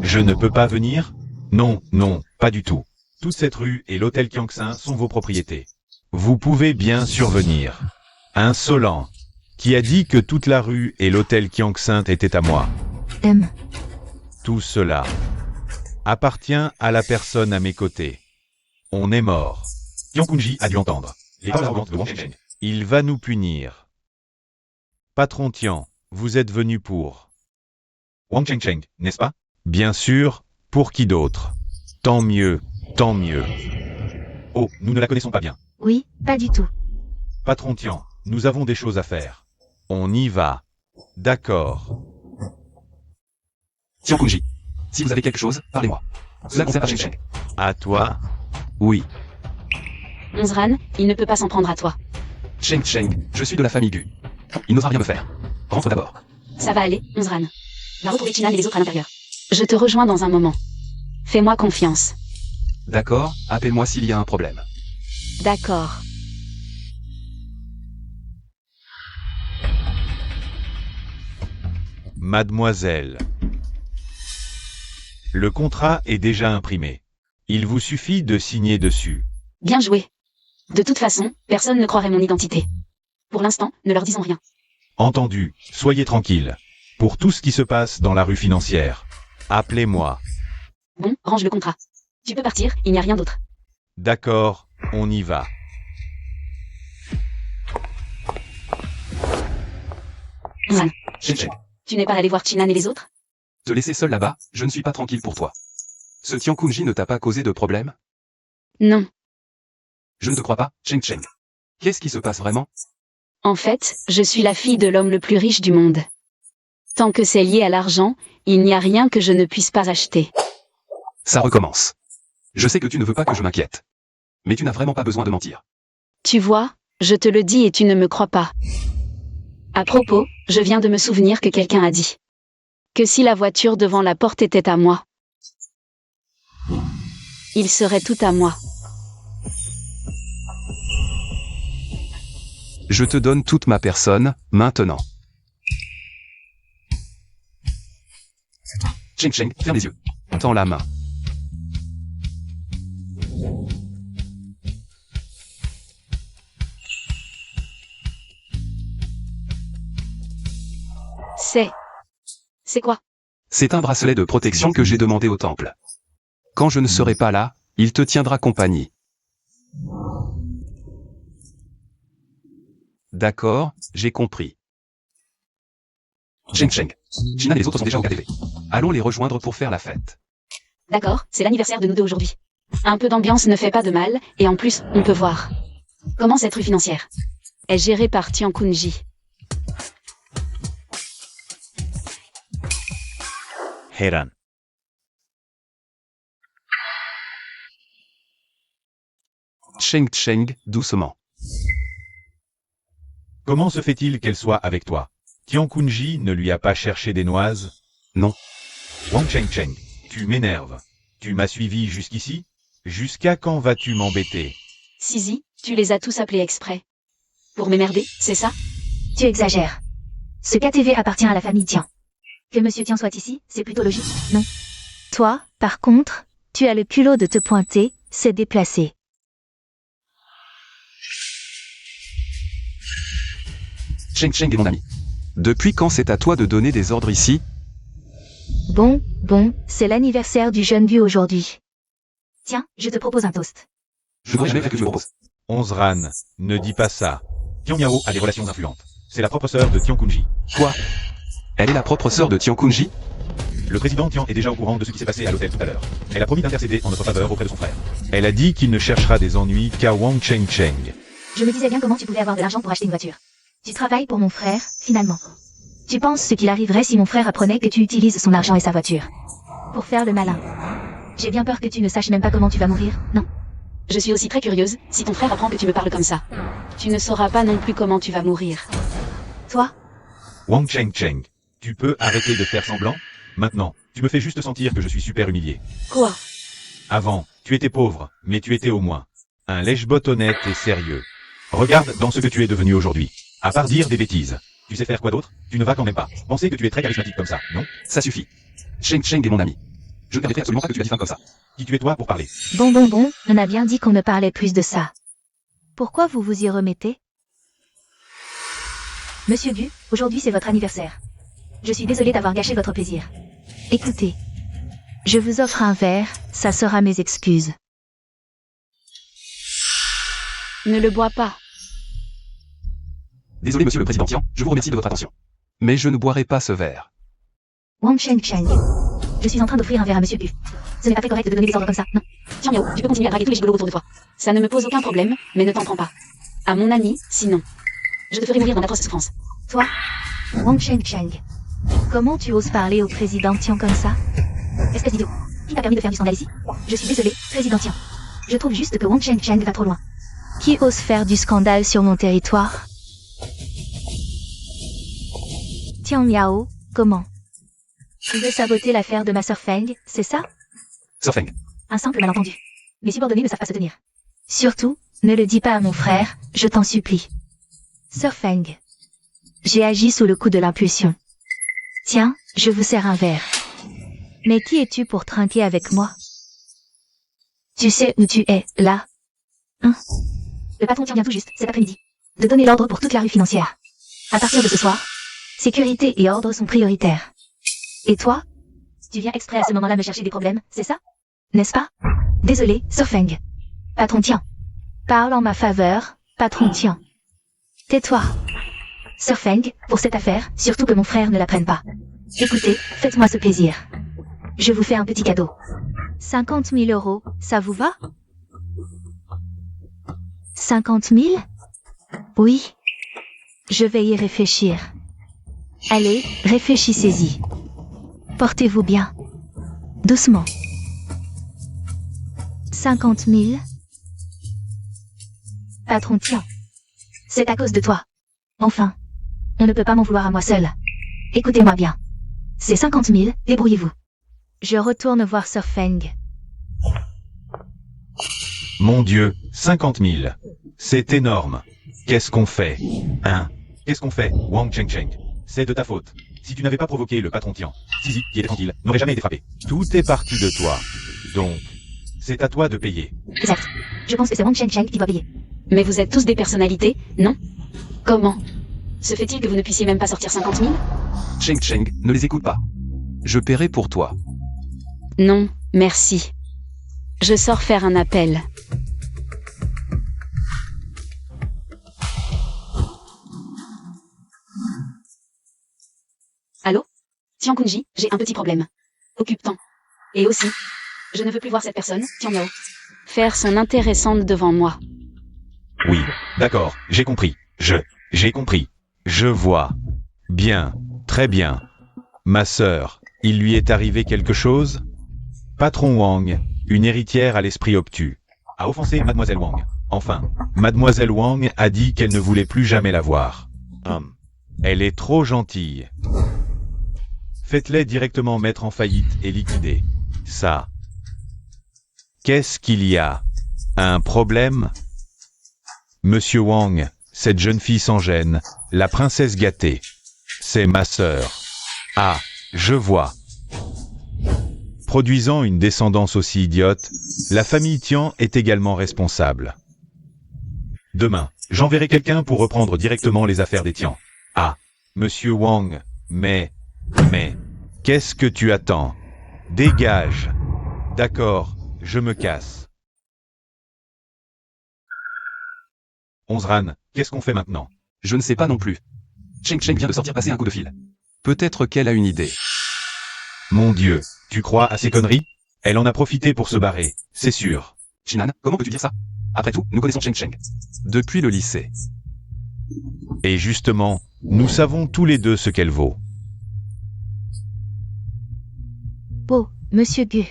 Je ne peux pas venir? Non, pas du tout. Toute cette rue et l'hôtel Kiangxin sont vos propriétés. Vous pouvez bien survenir. Insolent. Qui a dit que toute la rue et l'hôtel Kiangxin étaient à moi? Tout cela appartient à la personne à mes côtés. On est mort. Tian Kunji a dû entendre les paroles arrogantes de Wang Cheng. Il va nous punir. Patron Tian, vous êtes venu pour Wang Cheng, n'est-ce pas? Bien sûr, pour qui d'autre? Tant mieux. Oh, nous ne la connaissons pas bien. Oui, pas du tout. Patron Tian, nous avons des choses à faire. On y va. D'accord. Tian Kunji, si vous avez quelque chose, parlez-moi. Cela concerne pas Cheng. À toi? Oui. Onzran, il ne peut pas s'en prendre à toi. Cheng, je suis de la famille Gu. Il n'osera rien me faire. Rentre d'abord. Ça va aller, Onzran. Va retrouver Chinan et les autres à l'intérieur. Je te rejoins dans un moment. Fais-moi confiance. D'accord, appelle-moi s'il y a un problème. D'accord. Mademoiselle. Le contrat est déjà imprimé. Il vous suffit de signer dessus. Bien joué. De toute façon, personne ne croirait mon identité. Pour l'instant, ne leur disons rien. Entendu, soyez tranquille. Pour tout ce qui se passe dans la rue financière, appelez-moi. Bon, range le contrat. Tu peux partir, il n'y a rien d'autre. D'accord, on y va. Zan, Cheng Cheng. tu n'es pas allé voir Chinan et les autres? Te laisser seul là-bas, je ne suis pas tranquille pour toi. Ce Tian Kunji ne t'a pas causé de problème? Non. Je ne te crois pas, Cheng Cheng. Qu'est-ce qui se passe vraiment? En fait, je suis la fille de l'homme le plus riche du monde. Tant que c'est lié à l'argent, il n'y a rien que je ne puisse pas acheter. Ça recommence. Je sais que tu ne veux pas que je m'inquiète. Mais tu n'as vraiment pas besoin de mentir. Tu vois, je te le dis et tu ne me crois pas. À propos, je viens de me souvenir que quelqu'un a dit que si la voiture devant la porte était à moi, il serait tout à moi. Je te donne toute ma personne, maintenant. Cheng Cheng, ferme les yeux. Tends la main. C'est quoi? C'est un bracelet de protection que j'ai demandé au temple. Quand je ne serai pas là, il te tiendra compagnie. D'accord, j'ai compris. Cheng Cheng. Chinan et les autres sont déjà au KTV. Allons les rejoindre pour faire la fête. D'accord, c'est l'anniversaire de nous deux aujourd'hui. Un peu d'ambiance ne fait pas de mal, et en plus, on peut voir comment cette rue financière est gérée par Tian Kunji. Heran. Cheng Cheng, doucement. Comment se fait-il qu'elle soit avec toi? Tian Kunji ne lui a pas cherché des noises? Non. Wang Cheng Cheng, tu m'énerves. Tu m'as suivi jusqu'ici? Jusqu'à quand vas-tu m'embêter? Sisi, tu les as tous appelés exprès. Pour m'emmerder, c'est ça? Tu exagères. Ce KTV appartient à la famille Tian. Que Monsieur Tian soit ici, c'est plutôt logique, non? Toi, par contre, tu as le culot de te pointer, c'est déplacé. Cheng Cheng est mon ami. Depuis quand c'est à toi de donner des ordres ici? Bon, c'est l'anniversaire du jeune vieux aujourd'hui. Tiens, je te propose un toast. Je n'aurais jamais fait que tu me proposes. Onzran, ne dis pas ça. Tian Miao a des relations influentes. C'est la propre sœur de Tian Kunji. Quoi? Elle est la propre sœur de Tian Kunji? Le président Tian est déjà au courant de ce qui s'est passé à l'hôtel tout à l'heure. Elle a promis d'intercéder en notre faveur auprès de son frère. Elle a dit qu'il ne cherchera des ennuis qu'à Wang Cheng Cheng. Je me disais bien comment tu pouvais avoir de l'argent pour acheter une voiture. Tu travailles pour mon frère, finalement. Tu penses ce qu'il arriverait si mon frère apprenait que tu utilises son argent et sa voiture pour faire le malin. J'ai bien peur que tu ne saches même pas comment tu vas mourir, non? Je suis aussi très curieuse, si ton frère apprend que tu me parles comme ça. Tu ne sauras pas non plus comment tu vas mourir. Toi? Wang Cheng Cheng, tu peux arrêter de faire semblant? Maintenant, tu me fais juste sentir que je suis super humilié. Quoi? Avant, tu étais pauvre, mais tu étais au moins un lèche-bot honnête et sérieux. Regarde dans ce que tu es devenu aujourd'hui. À part dire des bêtises. Tu sais faire quoi d'autre? Tu ne vas quand même pas penser que tu es très charismatique comme ça, non? Ça suffit. Cheng Cheng est mon ami. Je ne permettrai absolument pas que tu la diffames comme ça. Qui tu es toi pour parler? Bon, on a bien dit qu'on ne parlait plus de ça. Pourquoi vous vous y remettez? Monsieur Gu, aujourd'hui c'est votre anniversaire. Je suis désolée d'avoir gâché votre plaisir. Écoutez, je vous offre un verre, ça sera mes excuses. Ne le bois pas. Désolé monsieur le président Tian, je vous remercie de votre attention. Mais je ne boirai pas ce verre. Wang Cheng Cheng. Je suis en train d'offrir un verre à Monsieur Gu. Ce n'est pas très correct de donner des ordres comme ça, non? Tiens Miao, tu peux continuer à draguer tous les gigolos autour de toi. Ça ne me pose aucun problème, mais ne t'en prends pas à mon ami, sinon je te ferai mourir dans d'atroces souffrances. Toi, Wang Cheng Cheng. Comment tu oses parler au président Tian comme ça? Espèce d'idiot. Qui t'a permis de faire du scandale ici? Je suis désolé, président Tian. Je trouve juste que Wang Cheng Cheng va trop loin. Qui ose faire du scandale sur mon territoire? Tian Miao, comment? Tu veux saboter l'affaire de ma sœur Feng, c'est ça? Sœur Feng. Un simple malentendu. Mes subordonnés ne savent pas se tenir. Surtout, ne le dis pas à mon frère, je t'en supplie. Sœur Feng. J'ai agi sous le coup de l'impulsion. Tiens, je vous sers un verre. Mais qui es-tu pour trinquer avec moi? Tu sais où tu es, là? Hein? Le patron vient tout juste, cet après-midi, de donner l'ordre pour toute la rue financière. À partir de ce soir, sécurité et ordre sont prioritaires. Et toi? Tu viens exprès à ce moment-là me chercher des problèmes, c'est ça? N'est-ce pas? Désolé, Sir Feng. Patron Tian. Parle en ma faveur, patron Tian. Tais-toi. Sir Feng, pour cette affaire, surtout que mon frère ne la prenne pas. Écoutez, faites-moi ce plaisir. Je vous fais un petit cadeau. 50 000 euros, ça vous va? 50 000? Oui. Je vais y réfléchir. Allez, réfléchissez-y. Portez-vous bien. Doucement. 50 000? Patron Tian. C'est à cause de toi. Enfin. On ne peut pas m'en vouloir à moi seul. Écoutez-moi bien. C'est 50 000, débrouillez-vous. Je retourne voir Sir Feng. Mon Dieu, 50 000. C'est énorme. Qu'est-ce qu'on fait? Hein? Qu'est-ce qu'on fait, Wang Cheng? C'est de ta faute. Si tu n'avais pas provoqué le patron Tian, Zizi, qui était tranquille, n'aurait jamais été frappé. Tout est parti de toi. Donc, c'est à toi de payer. Exact. Je pense que c'est Wang Cheng qui doit payer. Mais vous êtes tous des personnalités, non? Comment? Se fait-il que vous ne puissiez même pas sortir 50 000? Cheng, ne les écoute pas. Je paierai pour toi. Non, merci. Je sors faire un appel. Allô? Tian Kunji, j'ai un petit problème. Occupe-temps. Et aussi, je ne veux plus voir cette personne, Tian Yao, faire son intéressante devant moi. Oui, d'accord, j'ai compris. J'ai compris. Je vois. Bien, très bien. Ma sœur, il lui est arrivé quelque chose? Patron Wang, une héritière à l'esprit obtus, a offensé Mademoiselle Wang. Enfin, Mademoiselle Wang a dit qu'elle ne voulait plus jamais la voir. Elle est trop gentille. Faites-les directement mettre en faillite et liquider. Ça. Qu'est-ce qu'il y a? Un problème? Monsieur Wang, cette jeune fille sans gêne, la princesse gâtée. C'est ma sœur. Ah, je vois. Produisant une descendance aussi idiote, la famille Tian est également responsable. Demain, j'enverrai quelqu'un pour reprendre directement les affaires des Tian. Ah, Monsieur Wang, mais, qu'est-ce que tu attends? Dégage. D'accord, je me casse. Onzran, qu'est-ce qu'on fait maintenant? Je ne sais pas non plus. Cheng vient de sortir passer un coup de fil. Peut-être qu'elle a une idée. Mon Dieu, tu crois à ces conneries? Elle en a profité pour se barrer, c'est sûr. Shinan, comment peux-tu dire ça? Après tout, nous connaissons Cheng. Depuis le lycée. Et justement, nous savons tous les deux ce qu'elle vaut. Oh, Monsieur Gu.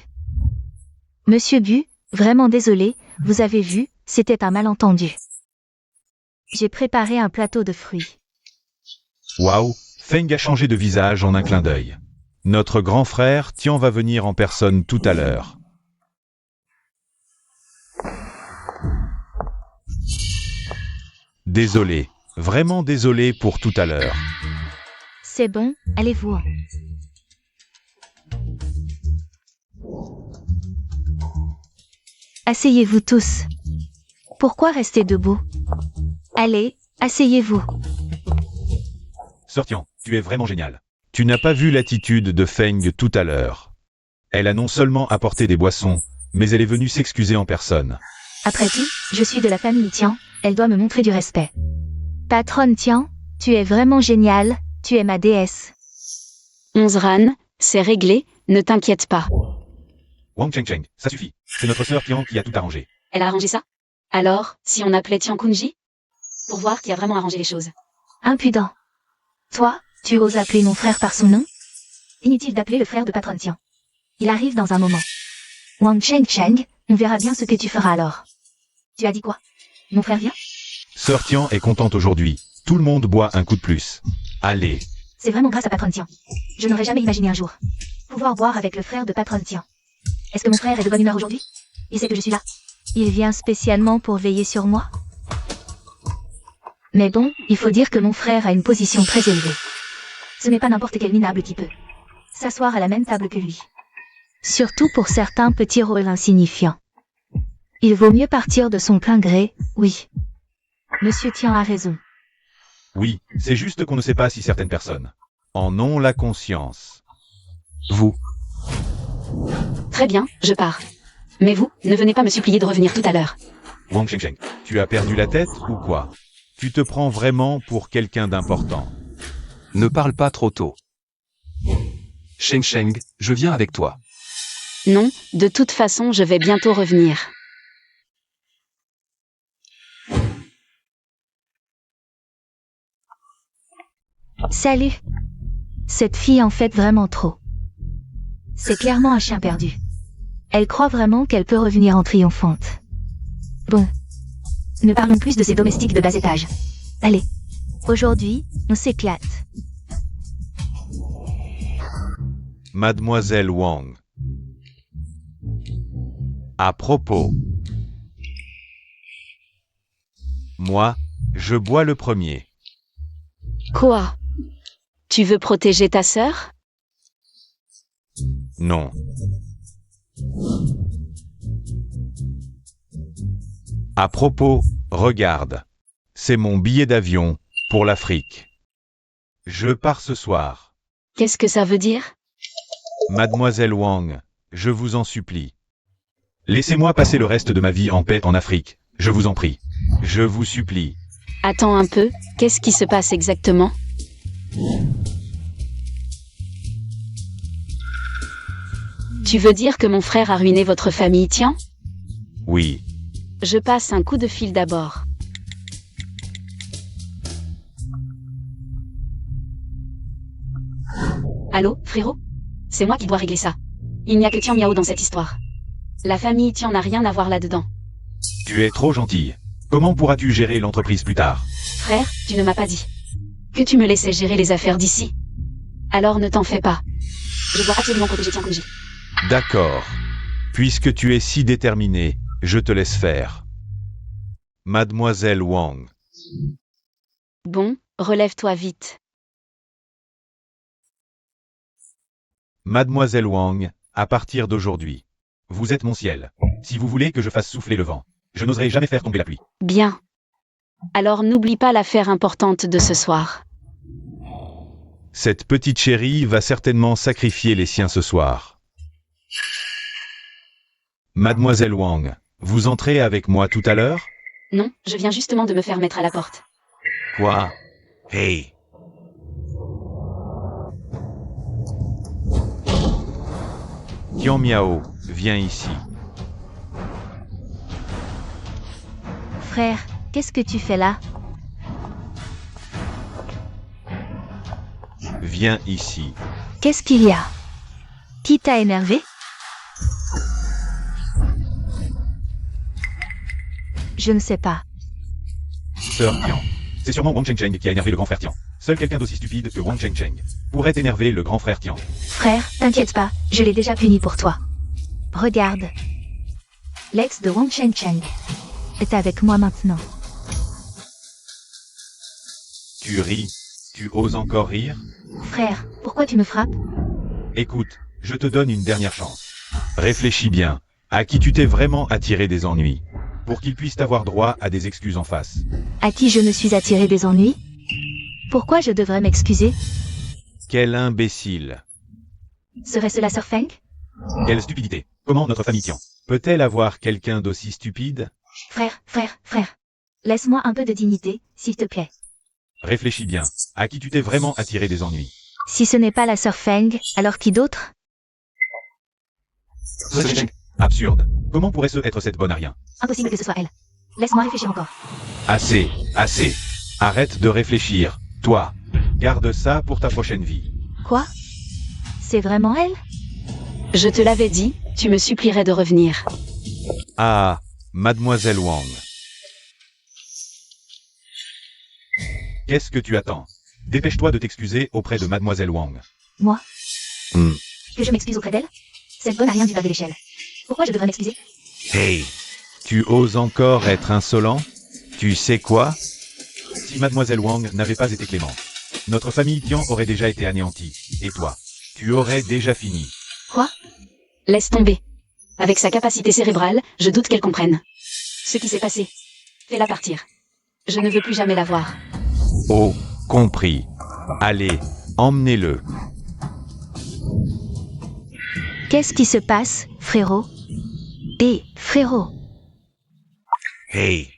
Monsieur Gu, vraiment désolé, vous avez vu, c'était un malentendu. J'ai préparé un plateau de fruits. Waouh, Feng a changé de visage en un clin d'œil. Notre grand frère Tian va venir en personne tout à l'heure. Désolé, vraiment désolé pour tout à l'heure. C'est bon, allez-vous. Asseyez-vous tous. Pourquoi rester debout? Allez, asseyez-vous. Sœur Tian, tu es vraiment génial. Tu n'as pas vu l'attitude de Feng tout à l'heure. Elle a non seulement apporté des boissons, mais elle est venue s'excuser en personne. Après tout, je suis de la famille Tian, elle doit me montrer du respect. Patronne Tian, tu es vraiment géniale, tu es ma déesse. Onzran, c'est réglé, ne t'inquiète pas. Wang Cheng, ça suffit. C'est notre sœur Tian qui a tout arrangé. Elle a arrangé ça? Alors, si on appelait Tian Kunji? Pour voir qui a vraiment arrangé les choses. Impudent. Toi, tu oses appeler mon frère par son nom? Inutile d'appeler le frère de Patronne Tian. Il arrive dans un moment. Wang Cheng, on verra bien ce que tu feras alors. Tu as dit quoi? Mon frère vient? Sœur Tian est contente aujourd'hui. Tout le monde boit un coup de plus. Allez. C'est vraiment grâce à Patronne Tian. Je n'aurais jamais imaginé un jour pouvoir boire avec le frère de Patronne Tian. Est-ce que mon frère est de bonne humeur aujourd'hui? Il sait que je suis là. Il vient spécialement pour veiller sur moi? Mais bon, il faut dire que mon frère a une position très élevée. Ce n'est pas n'importe quel minable qui peut s'asseoir à la même table que lui. Surtout pour certains petits rôles insignifiants. Il vaut mieux partir de son plein gré, oui. Monsieur Tian a raison. Oui, c'est juste qu'on ne sait pas si certaines personnes en ont la conscience. Vous, Très bien, je pars. Mais vous, ne venez pas me supplier de revenir tout à l'heure. Wang Shengsheng, tu as perdu la tête ou quoi? Tu te prends vraiment pour quelqu'un d'important. ne parle pas trop tôt. Sheng Sheng, je viens avec toi. Non, de toute façon, je vais bientôt revenir. Salut. Cette fille en fait vraiment trop. C'est clairement un chien perdu. Elle croit vraiment qu'elle peut revenir en triomphante. Bon. Ne parlons plus de ces domestiques de bas étage. Allez. Aujourd'hui, on s'éclate. Mademoiselle Wang. À propos. Moi, je bois le premier. Quoi? Tu veux protéger ta sœur? Non. À propos, regarde. C'est mon billet d'avion pour l'Afrique. Je pars ce soir. Qu'est-ce que ça veut dire? Mademoiselle Wang, je vous en supplie. Laissez-moi passer le reste de ma vie en paix en Afrique. Je vous en prie. Je vous supplie. Attends un peu, qu'est-ce qui se passe exactement? Tu veux dire que mon frère a ruiné votre famille, tiens? Oui. Je passe un coup de fil d'abord. Allô, frérot? C'est moi qui dois régler ça. Il n'y a que Tian Miao dans cette histoire. La famille Tian n'a rien à voir là-dedans. Tu es trop gentille. Comment pourras-tu gérer l'entreprise plus tard? Frère, tu ne m'as pas dit que tu me laissais gérer les affaires d'ici. Alors ne t'en fais pas. Je dois absolument protéger Tian Kunji. D'accord. Puisque tu es si déterminé, je te laisse faire. Mademoiselle Wang. Bon, relève-toi vite. Mademoiselle Wang, à partir d'aujourd'hui, vous êtes mon ciel. Si vous voulez que je fasse souffler le vent, je n'oserai jamais faire tomber la pluie. Bien. Alors n'oublie pas l'affaire importante de ce soir. Cette petite chérie va certainement sacrifier les siens ce soir. Mademoiselle Wang, vous entrez avec moi tout à l'heure? Non, je viens justement de me faire mettre à la porte. Quoi? Hey! Tian Miao, viens ici. Frère, qu'est-ce que tu fais là? Viens ici. Qu'est-ce qu'il y a? Qui t'a énervé? Je ne sais pas. Sœur Tian. C'est sûrement Wang Shengsheng qui a énervé le grand frère Tian. Seul quelqu'un d'aussi stupide que Wang Shengsheng pourrait énerver le grand frère Tian. Frère, t'inquiète pas, je l'ai déjà puni pour toi. Regarde. L'ex de Wang Shengsheng est avec moi maintenant. Tu ris? Tu oses encore rire? Frère, pourquoi tu me frappes? Écoute, je te donne une dernière chance. Réfléchis bien. À qui tu t'es vraiment attiré des ennuis? Pour qu'ils puissent avoir droit à des excuses en face. À qui je me suis attiré des ennuis? Pourquoi je devrais m'excuser? Quel imbécile. Serait-ce la sœur Feng? Quelle stupidité. Comment notre famille Tian peut-elle avoir quelqu'un d'aussi stupide? Frère. Laisse-moi un peu de dignité, s'il te plaît. Réfléchis bien. À qui tu t'es vraiment attiré des ennuis? Si ce n'est pas la sœur Feng, alors qui d'autre? Absurde. Comment pourrait-ce être cette bonne à rien? Impossible que ce soit elle. Laisse-moi réfléchir encore. Assez, assez. Arrête de réfléchir. Toi, garde ça pour ta prochaine vie. Quoi? C'est vraiment elle? Je te l'avais dit, tu me supplierais de revenir. Ah, Mademoiselle Wang. Qu'est-ce que tu attends? Dépêche-toi de t'excuser auprès de Mademoiselle Wang. Moi? Hmm. Que je m'excuse auprès d'elle? Cette bonne à rien du bas de l'échelle. Pourquoi je devrais m'excuser? Hey! Tu oses encore être insolent? Tu sais quoi? Si Mademoiselle Wang n'avait pas été clémente, notre famille Tian aurait déjà été anéantie. Et toi, tu aurais déjà fini. Quoi? Laisse tomber. Avec sa capacité cérébrale, je doute qu'elle comprenne. Ce qui s'est passé. Fais-la partir. Je ne veux plus jamais la voir. Oh, compris. Allez, emmenez-le. Qu'est-ce qui se passe, frérot? Frérot. Hey.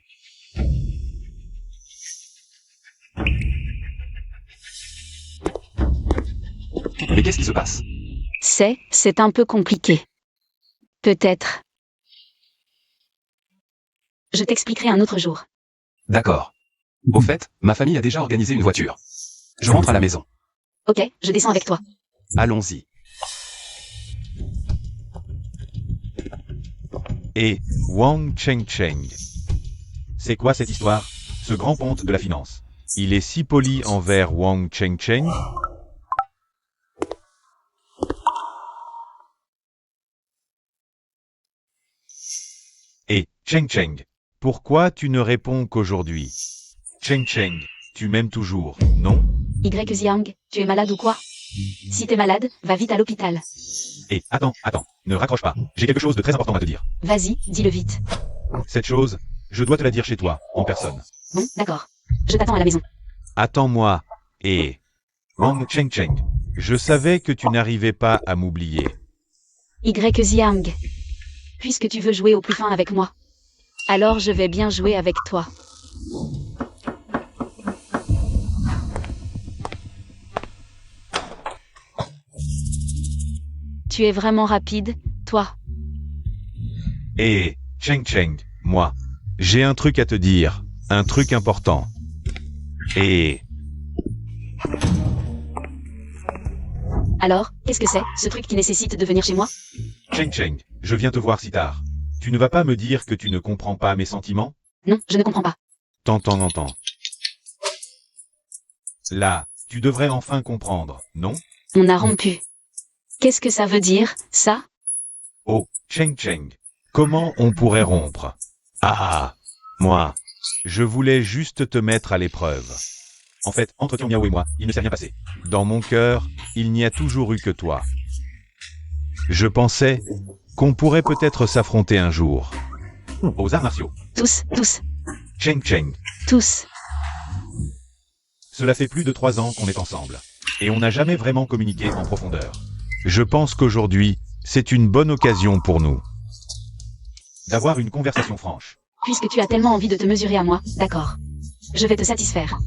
Mais qu'est-ce qui se passe? C'est un peu compliqué. Peut-être. Je t'expliquerai un autre jour. D'accord. Au fait, ma famille a déjà organisé une voiture. Je rentre à la maison. Ok, je descends avec toi. Allons-y. Et Wang Chengcheng. C'est quoi cette histoire? Ce grand ponte de la finance. Il est si poli envers Wang Chengcheng. Et Chengcheng, pourquoi tu ne réponds qu'aujourd'hui? Chengcheng, tu m'aimes toujours, non? Y Xiang, tu es malade ou quoi? Si t'es malade, va vite à l'hôpital. Et attends, ne raccroche pas. J'ai quelque chose de très important à te dire. Vas-y, dis-le vite. Cette chose, je dois te la dire chez toi, en personne. Bon, d'accord. Je t'attends à la maison. Attends-moi. Et Wang Chengcheng, je savais que tu n'arrivais pas à m'oublier. Y Xiang. Puisque tu veux jouer au plus fin avec moi, alors je vais bien jouer avec toi. Tu es vraiment rapide, toi. Et Chengcheng, moi, j'ai un truc à te dire, un truc important. Et Alors, qu'est-ce que c'est, ce truc qui nécessite de venir chez moi? Chengcheng, je viens te voir si tard. Tu ne vas pas me dire que tu ne comprends pas mes sentiments? Non, je ne comprends pas. T'entends. Là, tu devrais enfin comprendre, non? On a rompu. Qu'est-ce que ça veut dire, ça? Oh, Chengcheng, comment on pourrait rompre? Ah, moi, je voulais juste te mettre à l'épreuve. En fait, entre Tian Miao et moi, il ne s'est rien passé. Dans mon cœur, il n'y a toujours eu que toi. Je pensais qu'on pourrait peut-être s'affronter un jour. Aux arts martiaux. Tous. Chengcheng, Tous. cela fait plus de 3 ans qu'on est ensemble. Et on n'a jamais vraiment communiqué en profondeur. Je pense qu'aujourd'hui, c'est une bonne occasion pour nous d'avoir une conversation franche. Puisque tu as tellement envie de te mesurer à moi, d'accord. Je vais te satisfaire.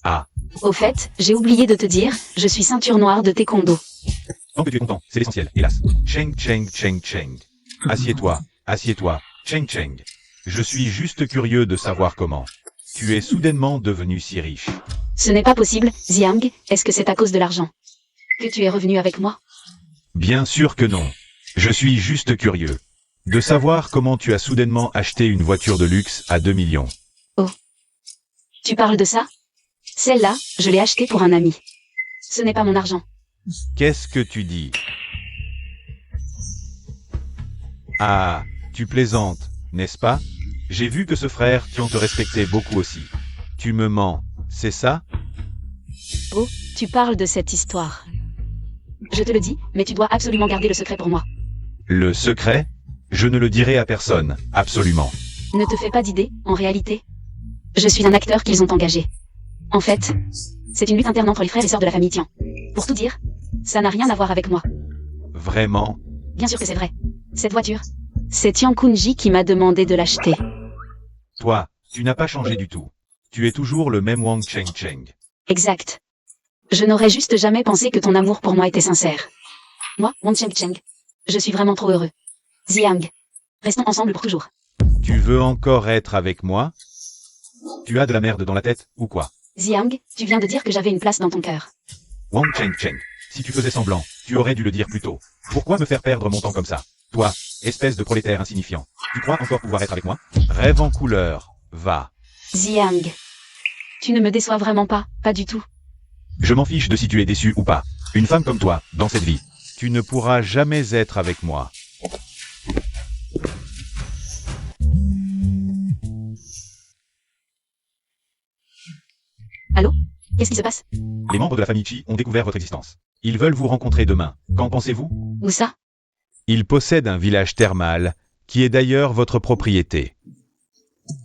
Ah, Au fait, j'ai oublié de te dire, je suis ceinture noire de taekwondo. tant que tu es content, c'est l'essentiel, hélas. Chengcheng. Assieds-toi, Chengcheng. Je suis juste curieux de savoir comment tu es soudainement devenu si riche. Ce n'est pas possible, Xiang, est-ce que c'est à cause de l'argent que tu es revenu avec moi? Bien sûr que non. Je suis juste curieux de savoir comment tu as soudainement acheté une voiture de luxe à 2 millions. Tu parles de ça? Celle-là, je l'ai achetée pour un ami. Ce n'est pas mon argent. Qu'est-ce que tu dis? Ah, tu plaisantes, n'est-ce pas? J'ai vu que ce frère Tian te respectait beaucoup aussi. Tu me mens, c'est ça? Oh, tu parles de cette histoire. Je te le dis, mais tu dois absolument garder le secret pour moi. Le secret? Je ne le dirai à personne, absolument. Ne te fais pas d'idée, en réalité. Je suis un acteur qu'ils ont engagé. En fait, c'est une lutte interne entre les frères et sœurs de la famille Tian. Pour tout dire, ça n'a rien à voir avec moi. Vraiment? Bien sûr que c'est vrai. Cette voiture, c'est Tian Kunji qui m'a demandé de l'acheter. Toi, tu n'as pas changé du tout. Tu es toujours le même Wang Chengcheng. Exact. Je n'aurais juste jamais pensé que ton amour pour moi était sincère. Moi, Wang Chengcheng, je suis vraiment trop heureux. Xiang, restons ensemble pour toujours. Tu veux encore être avec moi? Tu as de la merde dans la tête, ou quoi? Xiang, tu viens de dire que j'avais une place dans ton cœur. Wang Chengcheng, si tu faisais semblant, tu aurais dû le dire plus tôt. Pourquoi me faire perdre mon temps comme ça? Toi, espèce de prolétaire insignifiant. Tu crois encore pouvoir être avec moi? Rêve en couleur, va. Xiang, tu ne me déçois vraiment pas, pas du tout. Je m'en fiche de si tu es déçu ou pas. Une femme comme toi, dans cette vie, tu ne pourras jamais être avec moi. Allô? Qu'est-ce qui se passe? Les membres de la famille Chi ont découvert votre existence. Ils veulent vous rencontrer demain. Qu'en pensez-vous? Où ça? Ils possèdent un village thermal, qui est d'ailleurs votre propriété.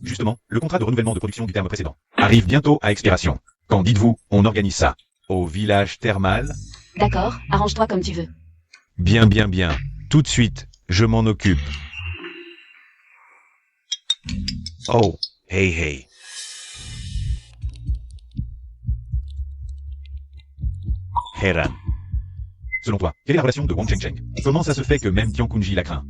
Justement, le contrat de renouvellement de production du terme précédent arrive bientôt à expiration. Quand dites-vous, on organise ça? Au village thermal? D'accord, arrange-toi comme tu veux. Bien, bien, bien. Tout de suite, je m'en occupe. Oh, hey, hey. Heran. Selon toi, quelle est la relation de Wang Chengcheng? Comment ça se fait que même Tian Kunji la craint?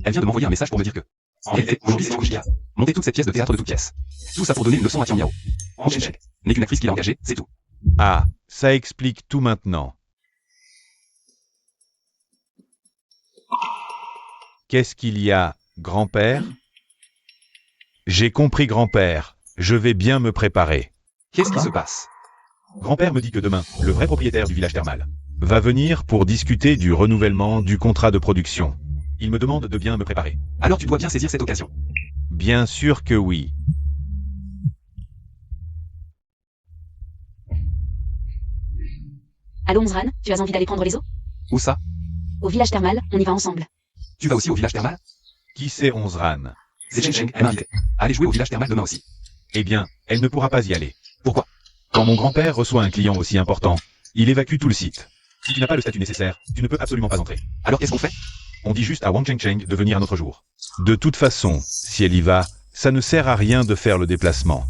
Elle vient de m'envoyer un message pour me dire que, en réalité, aujourd'hui c'est Tian qui a monté toute cette pièce de théâtre de toutes pièces. Tout ça pour donner une leçon à Tian Miao. Wang Chengcheng n'est qu'une actrice qu'il a engagée, c'est tout. Ah, ça explique tout maintenant. Qu'est-ce qu'il y a, grand-père? J'ai compris, grand-père. Je vais bien me préparer. Qu'est-ce qui se passe? Grand-père me dit que demain, le vrai propriétaire du village thermal va venir pour discuter du renouvellement du contrat de production. Il me demande de bien me préparer. Alors tu dois bien saisir cette occasion. Bien sûr que oui. Allô Onzran, tu as envie d'aller prendre les eaux? Où ça? Au village thermal, on y va ensemble. Tu vas aussi au village thermal? Qui c'est Onzran? C'est Chengcheng, elle m'a invité à aller jouer au village thermal demain aussi. Eh bien, elle ne pourra pas y aller. Pourquoi? Quand mon grand-père reçoit un client aussi important, il évacue tout le site. Si tu n'as pas le statut nécessaire, tu ne peux absolument pas entrer. Alors qu'est-ce qu'on fait? On dit juste à Wang Chengcheng de venir un autre jour. De toute façon, si elle y va, ça ne sert à rien de faire le déplacement.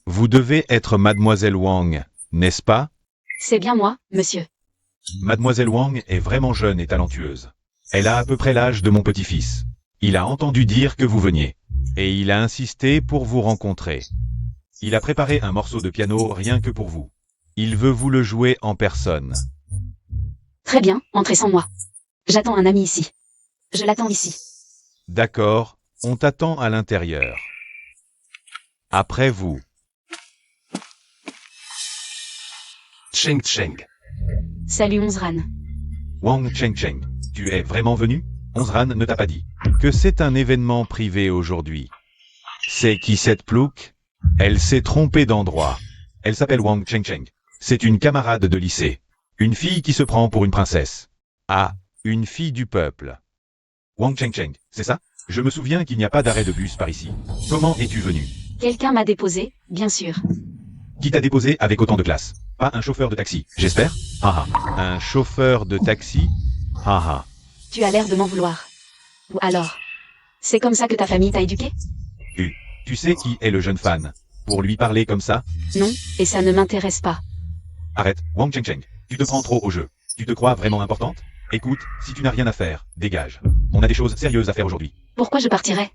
Vous devez être Mademoiselle Wang, n'est-ce pas? C'est bien moi, monsieur. Mademoiselle Wang est vraiment jeune et talentueuse. Elle a à peu près l'âge de mon petit-fils. Il a entendu dire que vous veniez. Et il a insisté pour vous rencontrer. Il a préparé un morceau de piano rien que pour vous. Il veut vous le jouer en personne. Très bien, entrez sans moi. J'attends un ami ici. Je l'attends ici. D'accord, on t'attend à l'intérieur. Après vous. Chengcheng. Salut Onzran. Wang Chengcheng, tu es vraiment venu? Onzran ne t'a pas dit que c'est un événement privé aujourd'hui. C'est qui cette plouc? Elle s'est trompée d'endroit. Elle s'appelle Wang Chengcheng. C'est une camarade de lycée. Une fille qui se prend pour une princesse. Ah, une fille du peuple. Wang Chengcheng, c'est ça? Je me souviens qu'il n'y a pas d'arrêt de bus par ici. Comment es-tu venu? Quelqu'un m'a déposé, bien sûr. Qui t'a déposé avec autant de classe? Pas un chauffeur de taxi, j'espère? Ah ah. Un chauffeur de taxi? Ah ah. Tu as l'air de m'en vouloir. Ou alors, c'est comme ça que ta famille t'a éduqué? Tu sais qui est le jeune fan? Pour lui parler comme ça? Non, et ça ne m'intéresse pas. Arrête, Wang Chengcheng. Tu te prends trop au jeu. Tu te crois vraiment importante? Écoute, si tu n'as rien à faire, dégage. On a des choses sérieuses à faire aujourd'hui. Pourquoi je partirais?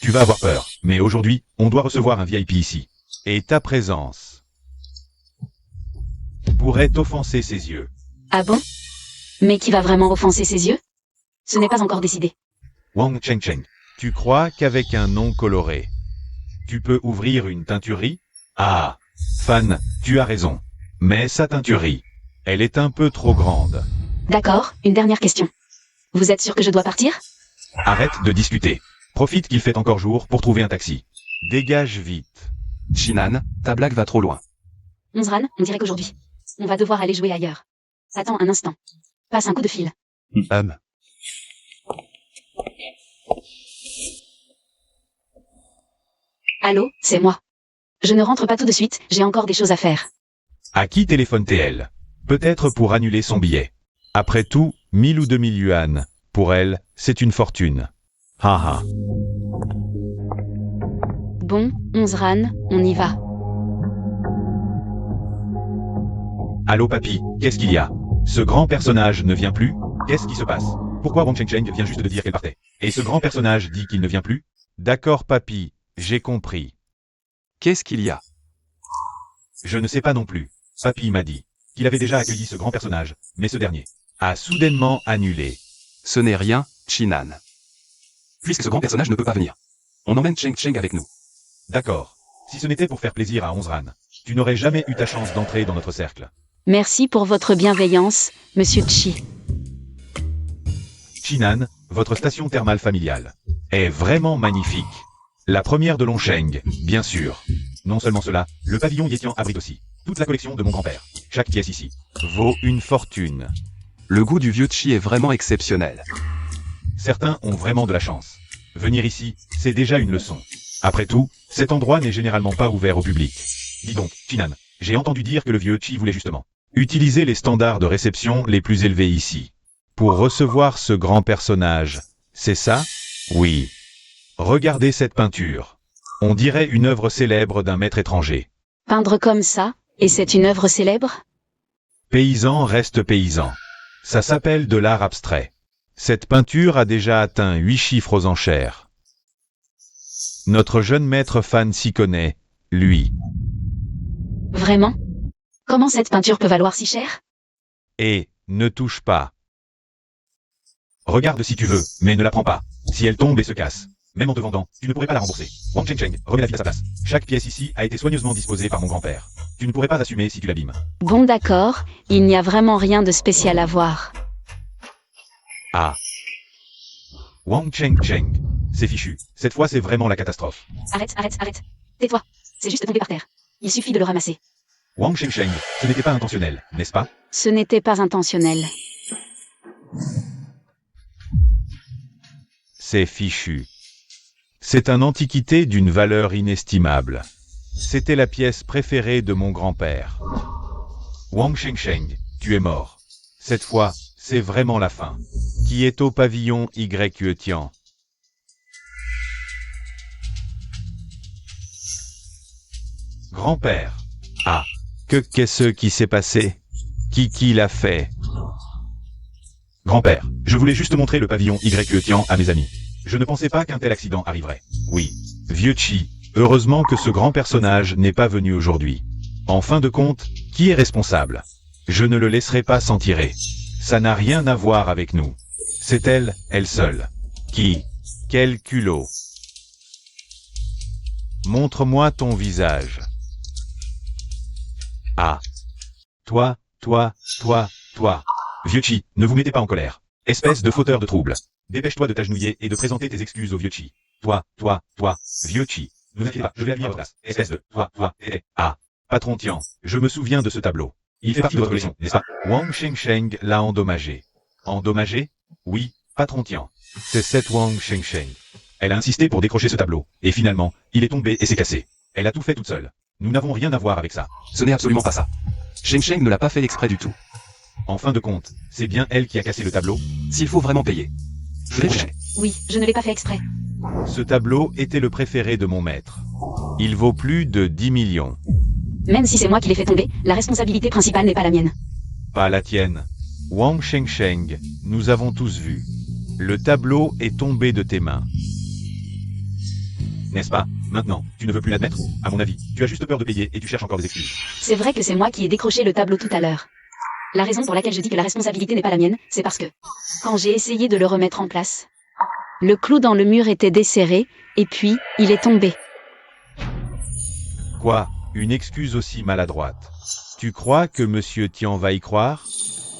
Tu vas avoir peur, mais aujourd'hui, on doit recevoir un VIP ici. Et ta présence pourrait offenser ses yeux. Ah bon? Mais qui va vraiment offenser ses yeux? Ce n'est pas encore décidé. Wang Chengcheng, tu crois qu'avec un nom coloré, tu peux ouvrir une teinturerie? Ah, Fan, tu as raison. Mais sa teinturerie, elle est un peu trop grande. D'accord, une dernière question. Vous êtes sûr que je dois partir? Arrête de discuter. Profite qu'il fait encore jour pour trouver un taxi. Dégage vite. Shinan, ta blague va trop loin. Onzran, on dirait qu'aujourd'hui, on va devoir aller jouer ailleurs. Attends un instant. Passe un coup de fil. Allô, c'est moi. Je ne rentre pas tout de suite, j'ai encore des choses à faire. À qui téléphone-t-elle? Peut-être pour annuler son billet. Après tout, 1000 ou 2000 yuan. Pour elle, c'est une fortune. Haha. Bon, Onzran, on y va. Allô papy, qu'est-ce qu'il y a? Ce grand personnage ne vient plus? Qu'est-ce qui se passe? Pourquoi Wang Chengcheng vient juste de dire qu'elle partait? Et ce grand personnage dit qu'il ne vient plus? D'accord papy, j'ai compris. Qu'est-ce qu'il y a? Je ne sais pas non plus. Papy m'a dit qu'il avait déjà accueilli ce grand personnage, mais ce dernier a soudainement annulé. Ce n'est rien, Shinan. puisque ce grand personnage ne peut pas venir. On emmène Cheng Cheng avec nous. D'accord. Si ce n'était pour faire plaisir à Onzran, tu n'aurais jamais eu ta chance d'entrer dans notre cercle. Merci pour votre bienveillance, Monsieur Chi. Chinan, votre station thermale familiale, est vraiment magnifique. La première de Longsheng, bien sûr. Non seulement cela, le pavillon Yetian abrite aussi toute la collection de mon grand-père. Chaque pièce ici vaut une fortune. Le goût du vieux Chi est vraiment exceptionnel. Certains ont vraiment de la chance. Venir ici, c'est déjà une leçon. Après tout, cet endroit n'est généralement pas ouvert au public. Dis donc, Chinan, j'ai entendu dire que le vieux Chi voulait justement utiliser les standards de réception les plus élevés ici. Pour recevoir ce grand personnage, c'est ça? Oui. Regardez cette peinture. On dirait une œuvre célèbre d'un maître étranger. Peindre comme ça, et c'est une œuvre célèbre? Paysan reste paysan. Ça s'appelle de l'art abstrait. Cette peinture a déjà atteint 8 chiffres aux enchères. Notre jeune maître fan s'y connaît, lui. Vraiment? Comment cette peinture peut valoir si cher? Et, ne touche pas. Regarde si tu veux, mais ne la prends pas. Si elle tombe et se casse, même en te vendant, tu ne pourrais pas la rembourser. Wang Cheng Cheng, remets la vie à sa place. Chaque pièce ici a été soigneusement disposée par mon grand-père. Tu ne pourrais pas assumer si tu l'abîmes. Bon d'accord, il n'y a vraiment rien de spécial à voir. Ah. Wang Cheng Cheng. C'est fichu. Cette fois, c'est vraiment la catastrophe. Arrête, arrête, arrête. Tais-toi. C'est juste tombé par terre. Il suffit de le ramasser. Wang Cheng Cheng, ce n'était pas intentionnel, n'est-ce pas? Ce n'était pas intentionnel. C'est fichu. C'est une antiquité d'une valeur inestimable. C'était la pièce préférée de mon grand-père. Wang Cheng Cheng, tu es mort. Cette fois, c'est vraiment la fin. Qui est au pavillon Yetian? Grand-père. Ah. Qu'est-ce qui s'est passé? Qui l'a fait? Grand-père, je voulais juste montrer le pavillon Yetian à mes amis. Je ne pensais pas qu'un tel accident arriverait. Oui. Vieux Chi, heureusement que ce grand personnage n'est pas venu aujourd'hui. En fin de compte, qui est responsable? Je ne le laisserai pas s'en tirer. Ça n'a rien à voir avec nous. C'est elle, elle seule. Qui? Quel culot? Montre-moi ton visage. Ah. Toi. Vieux Chi, ne vous mettez pas en colère. Espèce de fauteur de trouble. Dépêche-toi de t'agenouiller et de présenter tes excuses au vieux Chi. Toi, vieux Chi. Ne vous inquiétez pas, je vais habiller votre place. Espèce de, Ah. Patron Tian, je me souviens de ce tableau. Il fait partie de votre collection, n'est-ce pas? Wang Cheng Cheng l'a endommagé. Endommagé? Oui, patron Tian. C'est cette Wang Cheng Cheng. Elle a insisté pour décrocher ce tableau, et finalement, il est tombé et s'est cassé. Elle a tout fait toute seule. Nous n'avons rien à voir avec ça. Ce n'est absolument pas ça. Cheng Cheng ne l'a pas fait exprès du tout. En fin de compte, c'est bien elle qui a cassé le tableau? S'il faut vraiment payer. Je vais payer. Oui, je ne l'ai pas fait exprès. Ce tableau était le préféré de mon maître. Il vaut plus de 10 millions. Même si c'est moi qui l'ai fait tomber, la responsabilité principale n'est pas la mienne. Pas la tienne. Wang Cheng Cheng, nous avons tous vu. Le tableau est tombé de tes mains. N'est-ce pas? Maintenant, tu ne veux plus l'admettre? À mon avis, tu as juste peur de payer et tu cherches encore des excuses. C'est vrai que c'est moi qui ai décroché le tableau tout à l'heure. La raison pour laquelle je dis que la responsabilité n'est pas la mienne, c'est parce que, quand j'ai essayé de le remettre en place, le clou dans le mur était desserré, et puis, il est tombé. Quoi? Une excuse aussi maladroite? Tu crois que Monsieur Tian va y croire?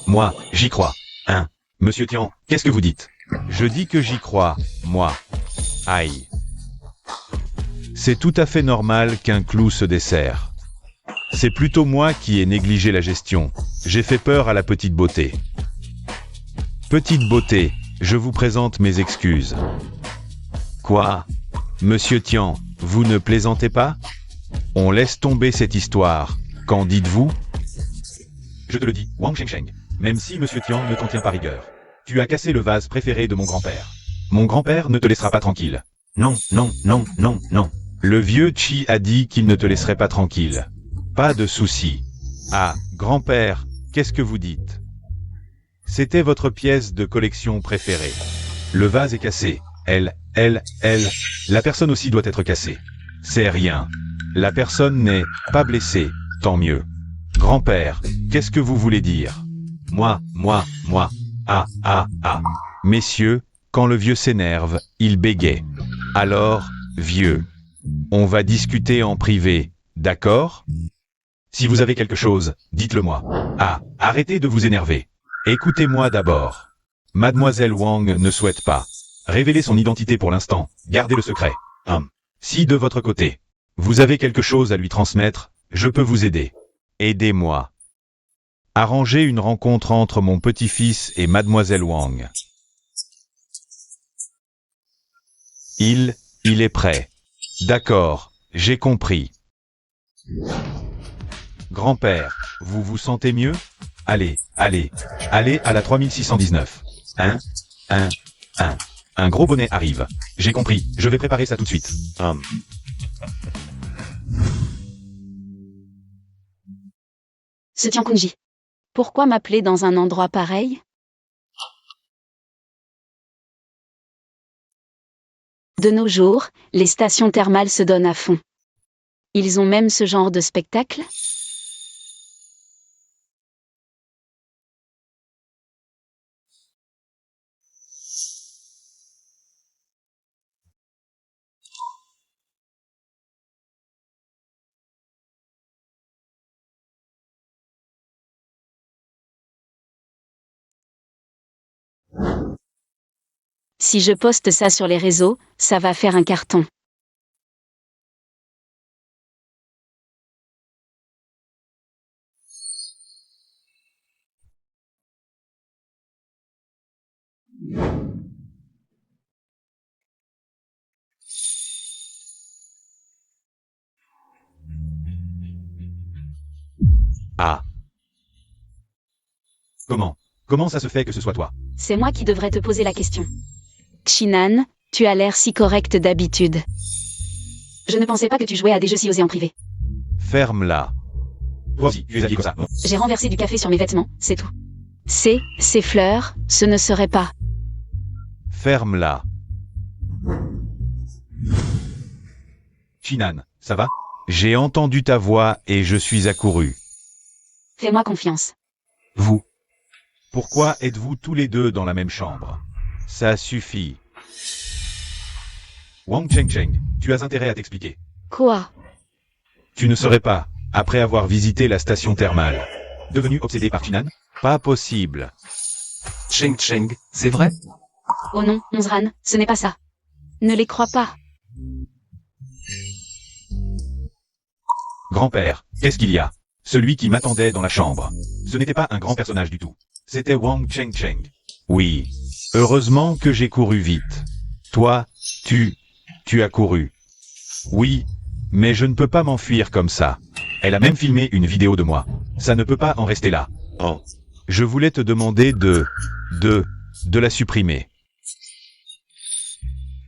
Moi, j'y crois. Hein? Monsieur Tian, qu'est-ce que vous dites? Je dis que j'y crois, moi. Aïe. C'est tout à fait normal qu'un clou se desserre. C'est plutôt moi qui ai négligé la gestion. J'ai fait peur à la petite beauté. Petite beauté, je vous présente mes excuses. Quoi? Monsieur Tian, vous ne plaisantez pas? On laisse tomber cette histoire. Qu'en dites-vous? Je te le dis, Wang Cheng Cheng, même si Monsieur Tian ne t'en tient pas rigueur. Tu as cassé le vase préféré de mon grand-père. Mon grand-père ne te laissera pas tranquille. Non. Le vieux Chi a dit qu'il ne te laisserait pas tranquille. Pas de souci. Ah, grand-père, qu'est-ce que vous dites? C'était votre pièce de collection préférée. Le vase est cassé. La personne aussi doit être cassée. C'est rien. La personne n'est pas blessée, tant mieux. Grand-père, qu'est-ce que vous voulez dire? Moi. Ah. Messieurs, Quand le vieux s'énerve, il bégaye. Alors, vieux, on va discuter en privé, d'accord? Si vous avez quelque chose, dites-le moi. Ah, arrêtez de vous énerver. Écoutez-moi d'abord. Mademoiselle Wang ne souhaite pas révéler son identité pour l'instant, gardez le secret. Si de votre côté, vous avez quelque chose à lui transmettre, je peux vous aider. Aidez-moi. Arrangez une rencontre entre mon petit-fils et Mademoiselle Wang. Il est prêt. D'accord, j'ai compris. Grand-père, vous vous sentez mieux? Allez à la 3619. Un gros bonnet arrive. J'ai compris, je vais préparer ça tout de suite. Ce Tian Kunji. Pourquoi m'appeler dans un endroit pareil? De nos jours, les stations thermales se donnent à fond. Ils ont même ce genre de spectacle? Si je poste ça sur les réseaux, ça va faire un carton. Ah. Comment ça se fait que ce soit toi? C'est moi qui devrais te poser la question. Chinan, tu as l'air si correct d'habitude. Je ne pensais pas que tu jouais à des jeux si osés en privé. Ferme-la. Toi aussi, tu es habillé comme ça. J'ai renversé du café sur mes vêtements, c'est tout. Ces fleurs, ce ne serait pas. Ferme-la. Chinan, ça va? J'ai entendu ta voix et je suis accouru. Fais-moi confiance. Vous. Pourquoi êtes-vous tous les deux dans la même chambre? Ça suffit. Wang Cheng, tu as intérêt à t'expliquer. Quoi? Tu ne serais pas, après avoir visité la station thermale, devenu obsédé par Chinan? Pas possible. Cheng, c'est vrai? Oh non, Onzran, ce n'est pas ça. Ne les crois pas. Grand-père, qu'est-ce qu'il y a? Celui qui m'attendait dans la chambre. Ce n'était pas un grand personnage du tout. C'était Wang Cheng. Oui. Heureusement que j'ai couru vite. Toi, tu as couru. Oui, mais je ne peux pas m'enfuir comme ça. Elle a même filmé une vidéo de moi. Ça ne peut pas en rester là. Oh. Je voulais te demander de la supprimer.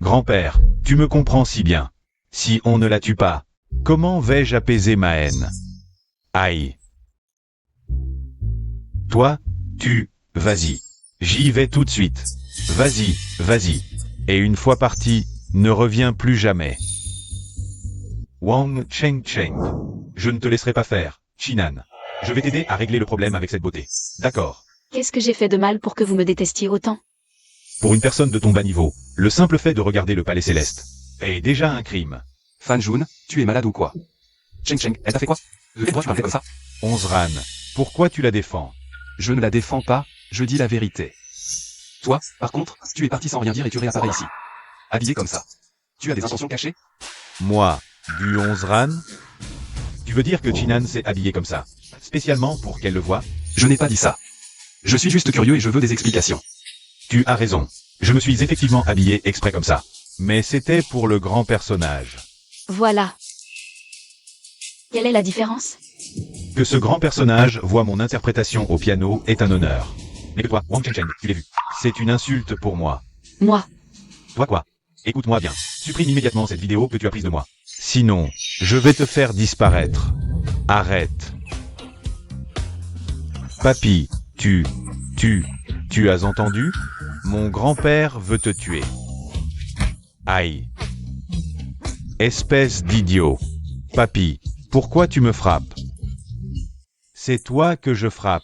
Grand-père, tu me comprends si bien. Si on ne la tue pas, comment vais-je apaiser ma haine? Aïe. Toi, vas-y. J'y vais tout de suite. Vas-y. Et une fois parti, ne reviens plus jamais. Wang Cheng. Je ne te laisserai pas faire, Chinan. Je vais t'aider à régler le problème avec cette beauté. D'accord. Qu'est-ce que j'ai fait de mal pour que vous me détestiez autant? Pour une personne de ton bas niveau, le simple fait de regarder le palais céleste est déjà un crime. Fan Jun, tu es malade ou quoi? Cheng, elle t'a fait quoi? Toi tu m'as fait comme ça? Onzran, pourquoi tu la défends? Je ne la défends pas, je dis la vérité. Toi, par contre, tu es parti sans rien dire et tu réapparais ici. Habillé comme ça. Tu as des intentions cachées? Moi, du Onzran? Tu veux dire que Chinan s'est habillé comme ça, spécialement pour qu'elle le voie? Je n'ai pas dit ça. Je suis juste curieux et je veux des explications. Tu as raison. Je me suis effectivement habillé exprès comme ça. Mais c'était pour le grand personnage. Voilà. Quelle est la différence? Que ce grand personnage voit mon interprétation au piano est un honneur. Mais que toi, Wang Cheng, tu l'as vu. C'est une insulte pour moi. Moi. Toi quoi? Écoute-moi bien. Supprime immédiatement cette vidéo que tu as prise de moi. Sinon, je vais te faire disparaître. Arrête. Papy, tu as entendu? Mon grand-père veut te tuer. Aïe. Espèce d'idiot. Papy, pourquoi tu me frappes? C'est toi que je frappe.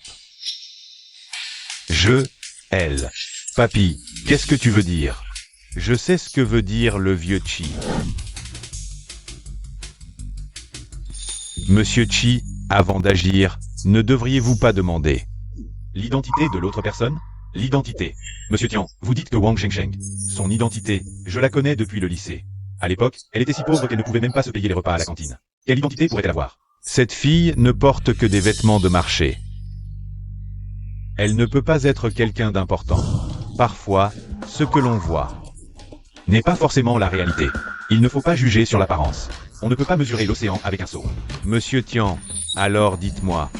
Elle. Papy, qu'est-ce que tu veux dire? Je sais ce que veut dire le vieux Chi. Monsieur Chi, avant d'agir, ne devriez-vous pas demander l'identité de l'autre personne? L'identité. Monsieur Tian, vous dites que Wang Shengsheng. Son identité, je la connais depuis le lycée. À l'époque, elle était si pauvre qu'elle ne pouvait même pas se payer les repas à la cantine. Quelle identité pourrait-elle avoir? Cette fille ne porte que des vêtements de marché. Elle ne peut pas être quelqu'un d'important. Parfois, ce que l'on voit n'est pas forcément la réalité. Il ne faut pas juger sur l'apparence. On ne peut pas mesurer l'océan avec un seau. Monsieur Tian, alors dites-moi.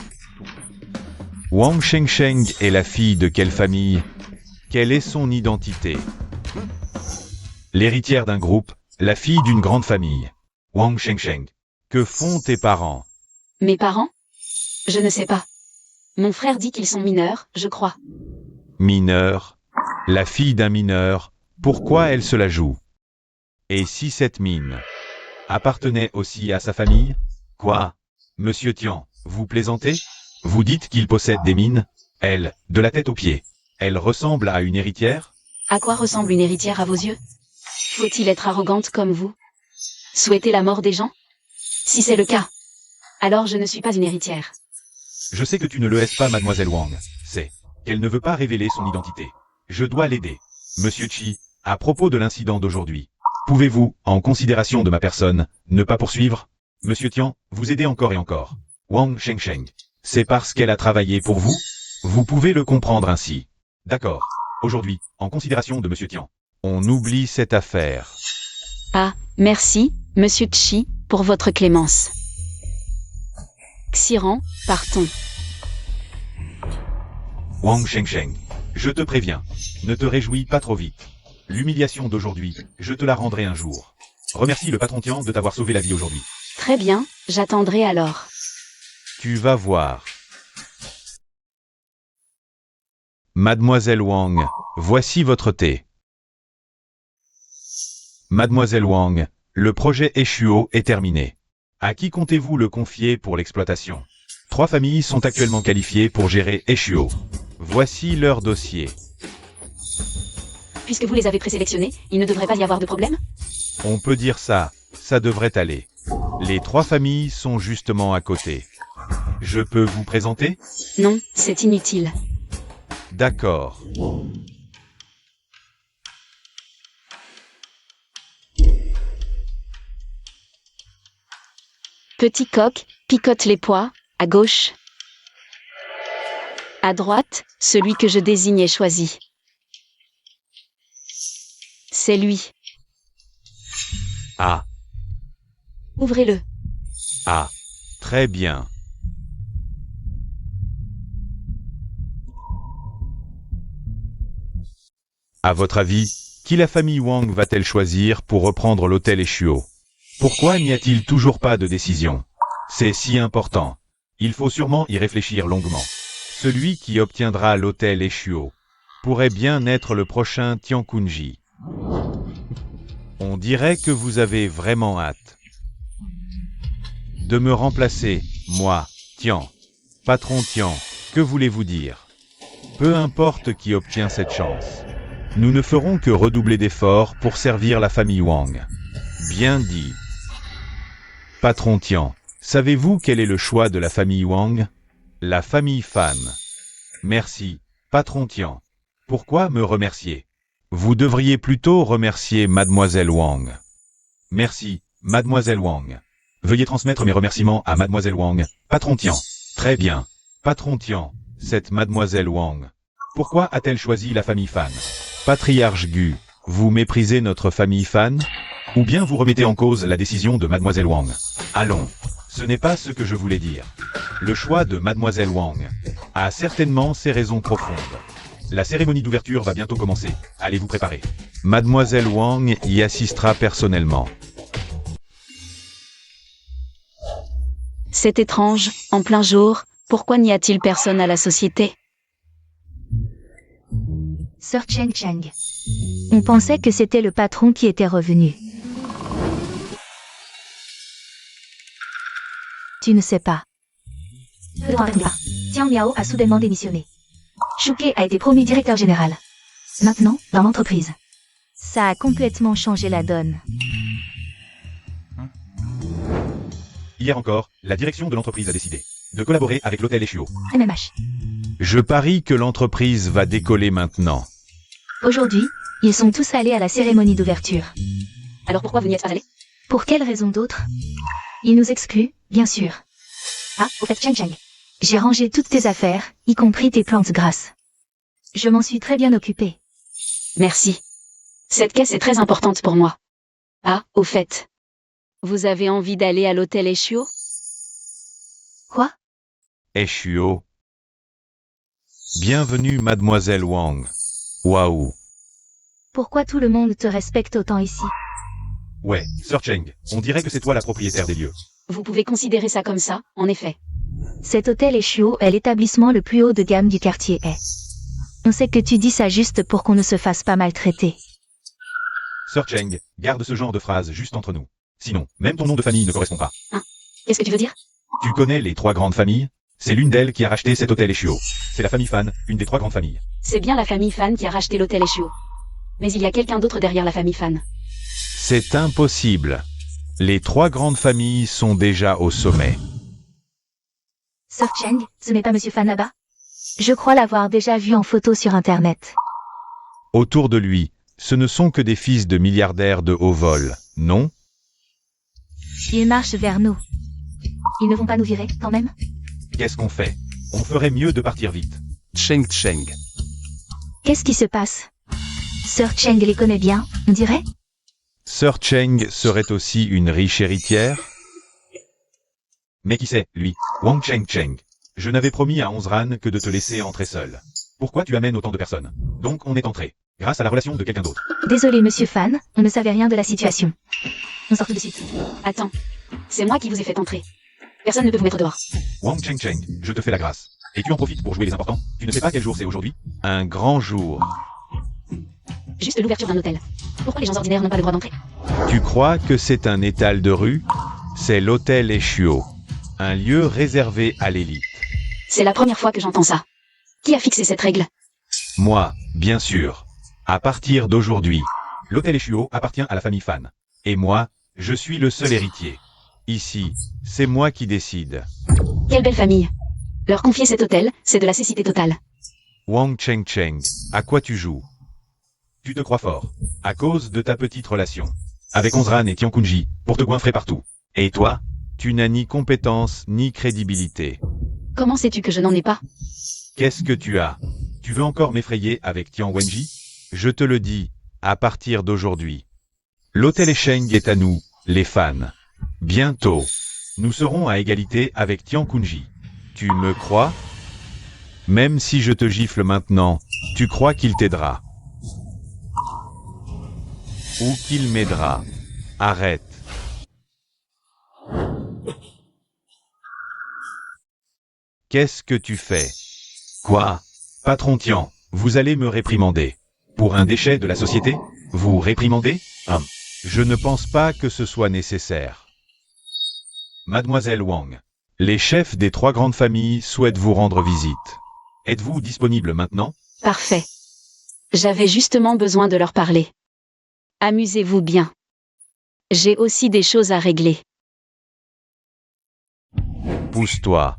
Wang Shengsheng est la fille de quelle famille? Quelle est son identité? L'héritière d'un groupe, la fille d'une grande famille. Wang Shengsheng. Que font tes parents? Mes parents? Je ne sais pas. Mon frère dit qu'ils sont mineurs, je crois. Mineur. La fille d'un mineur, pourquoi elle se la joue? Et si cette mine appartenait aussi à sa famille? Quoi? Monsieur Tian, vous plaisantez? Vous dites qu'il possède des mines? Elle, de la tête aux pieds. Elle ressemble à une héritière? À quoi ressemble une héritière à vos yeux? Faut-il être arrogante comme vous? Souhaiter la mort des gens? Si c'est le cas, alors je ne suis pas une héritière. Je sais que tu ne le es pas, mademoiselle Wang. C'est qu'elle ne veut pas révéler son identité. Je dois l'aider. Monsieur Chi, à propos de l'incident d'aujourd'hui, pouvez-vous, en considération de ma personne, ne pas poursuivre? Monsieur Tian, vous aidez encore et encore. Wang Shengsheng. C'est parce qu'elle a travaillé pour vous? Vous pouvez le comprendre ainsi. D'accord. Aujourd'hui, en considération de Monsieur Tian, on oublie cette affaire. Ah, merci, Monsieur Chi, pour votre clémence. Xiran, partons. Wang Shengsheng. Je te préviens. Ne te réjouis pas trop vite. L'humiliation d'aujourd'hui, je te la rendrai un jour. Remercie le patron Tian de t'avoir sauvé la vie aujourd'hui. Très bien, j'attendrai alors. Tu vas voir. Mademoiselle Wang, voici votre thé. Mademoiselle Wang, le projet Eshuo est terminé. À qui comptez-vous le confier pour l'exploitation? 3 familles sont actuellement qualifiées pour gérer Eshuo. Voici leur dossier. Puisque vous les avez présélectionnés, il ne devrait pas y avoir de problème? On peut dire ça, ça devrait aller. Les 3 familles sont justement à côté. Je peux vous présenter? Non, c'est inutile. D'accord. Petit coq, picote les pois, à gauche. À droite, celui que je désigne est choisi. C'est lui. Ah, Ouvrez-le. ah, très bien. À votre avis, qui la famille Wang va-t-elle choisir pour reprendre l'hôtel Eshuo? Pourquoi n'y a-t-il toujours pas de décision? C'est si important. Il faut sûrement y réfléchir longuement. Celui qui obtiendra l'hôtel Eshuo pourrait bien être le prochain Tiankunji. On dirait que vous avez vraiment hâte de me remplacer, moi, Tian. Patron Tian, que voulez-vous dire? Peu importe qui obtient cette chance. Nous ne ferons que redoubler d'efforts pour servir la famille Wang. Bien dit. Patron Tian, savez-vous quel est le choix de la famille Wang? La famille Fan. Merci, Patron Tian. Pourquoi me remercier? Vous devriez plutôt remercier Mademoiselle Wang. Merci, Mademoiselle Wang. Veuillez transmettre mes remerciements à Mademoiselle Wang, Patron Tian. Très bien. Patron Tian, cette Mademoiselle Wang. Pourquoi a-t-elle choisi la famille Fan? Patriarche Gu, vous méprisez notre famille Fan? Ou bien vous remettez en cause la décision de Mademoiselle Wang? Allons, ce n'est pas ce que je voulais dire. Le choix de Mademoiselle Wang a certainement ses raisons profondes. La cérémonie d'ouverture va bientôt commencer. Allez vous préparer. Mademoiselle Wang y assistera personnellement. C'est étrange, en plein jour, pourquoi n'y a-t-il personne à la société? Sir Cheng Cheng. On pensait que c'était le patron qui était revenu. Tu ne sais pas. Tiang Miao a soudainement démissionné. Shuke a été promu directeur général. maintenant, dans l'entreprise. Ça a complètement changé la donne. Hier encore, la direction de l'entreprise a décidé de collaborer avec l'hôtel Echuo. MMH. Je parie que l'entreprise va décoller maintenant. Aujourd'hui, ils sont tous allés à la cérémonie d'ouverture. Alors pourquoi vous n'y êtes pas allé? Pour quelle raison d'autre? Ils nous excluent, bien sûr. Ah, au fait, Cheng Cheng. J'ai rangé toutes tes affaires, y compris tes plantes grasses. Je m'en suis très bien occupée. Merci. Cette caisse est très importante pour moi. Ah, au fait. Vous avez envie d'aller à l'hôtel Echuo? Quoi? Echuo. Bienvenue, mademoiselle Wang. Waouh. Pourquoi tout le monde te respecte autant ici? Ouais, Sir Cheng, on dirait que c'est toi la propriétaire des lieux. Vous pouvez considérer ça comme ça, en effet. Cet hôtel Echuo est l'établissement le plus haut de gamme du quartier est. On sait que tu dis ça juste pour qu'on ne se fasse pas maltraiter. Sir Cheng, garde ce genre de phrase juste entre nous. Sinon, même ton nom de famille ne correspond pas. Qu'est-ce que tu veux dire? Tu connais les 3 grandes familles? C'est l'une d'elles qui a racheté cet hôtel Echuo. C'est la famille Fan, une des 3 grandes familles. C'est bien la famille Fan qui a racheté l'hôtel Echuo. Mais il y a quelqu'un d'autre derrière la famille Fan. C'est impossible. Les 3 grandes familles sont déjà au sommet. Sir Cheng, ce n'est pas Monsieur Fan là-bas? Je crois l'avoir déjà vu en photo sur Internet. Autour de lui, ce ne sont que des fils de milliardaires de haut vol, non? Ils marchent vers nous. Ils ne vont pas nous virer, quand même? Qu'est-ce qu'on fait? On ferait mieux de partir vite. Cheng Cheng. Qu'est-ce qui se passe? Sir Cheng les connaît bien, on dirait? Sir Cheng serait aussi une riche héritière? Mais qui c'est, lui? Wang Cheng Cheng. Je n'avais promis à Onzran que de te laisser entrer seul. Pourquoi tu amènes autant de personnes? Donc on est entré. Grâce à la relation de quelqu'un d'autre. Désolé Monsieur Fan, on ne savait rien de la situation. On sort tout de suite. Attends. C'est moi qui vous ai fait entrer. Personne ne peut vous mettre dehors. Wang Cheng Cheng, je te fais la grâce. Et tu en profites pour jouer les importants? Tu ne sais pas quel jour c'est aujourd'hui? Un grand jour. Juste l'ouverture d'un hôtel. Pourquoi les gens ordinaires n'ont pas le droit d'entrer? Tu crois que c'est un étal de rue? C'est l'hôtel Echuo. Un lieu réservé à l'élite. C'est la première fois que j'entends ça. Qui a fixé cette règle? Moi, bien sûr. À partir d'aujourd'hui, L'hôtel Echuo appartient à la famille Fan. et moi, je suis le seul héritier. Ici, c'est moi qui décide. Quelle belle famille. Leur confier cet hôtel, c'est de la cécité totale. Wang Cheng Cheng, à quoi tu joues? Tu te crois fort. À cause de ta petite relation. Avec Onzran et Tiankunji, pour te goinfrer partout. Et toi? Tu n'as ni compétence ni crédibilité. Comment sais-tu que je n'en ai pas? Qu'est-ce que tu as? Tu veux encore m'effrayer avec Tian Wenji? Je te le dis, à partir d'aujourd'hui. L'hôtel Esheng est à nous, les fans. Bientôt, Nous serons à égalité avec Tiankunji. tu me crois? Même si je te gifle maintenant, tu crois qu'il t'aidera? Ou qu'il m'aidera? Arrête. Qu'est-ce que tu fais? Quoi? Patron Tian, vous allez me réprimander. Pour un déchet de la société? Vous réprimandez? Je ne pense pas que ce soit nécessaire. Mademoiselle Wang, Les chefs des 3 grandes familles souhaitent vous rendre visite. êtes-vous disponible maintenant? Parfait. J'avais justement besoin de leur parler. Amusez-vous bien. J'ai aussi des choses à régler. Pousse-toi.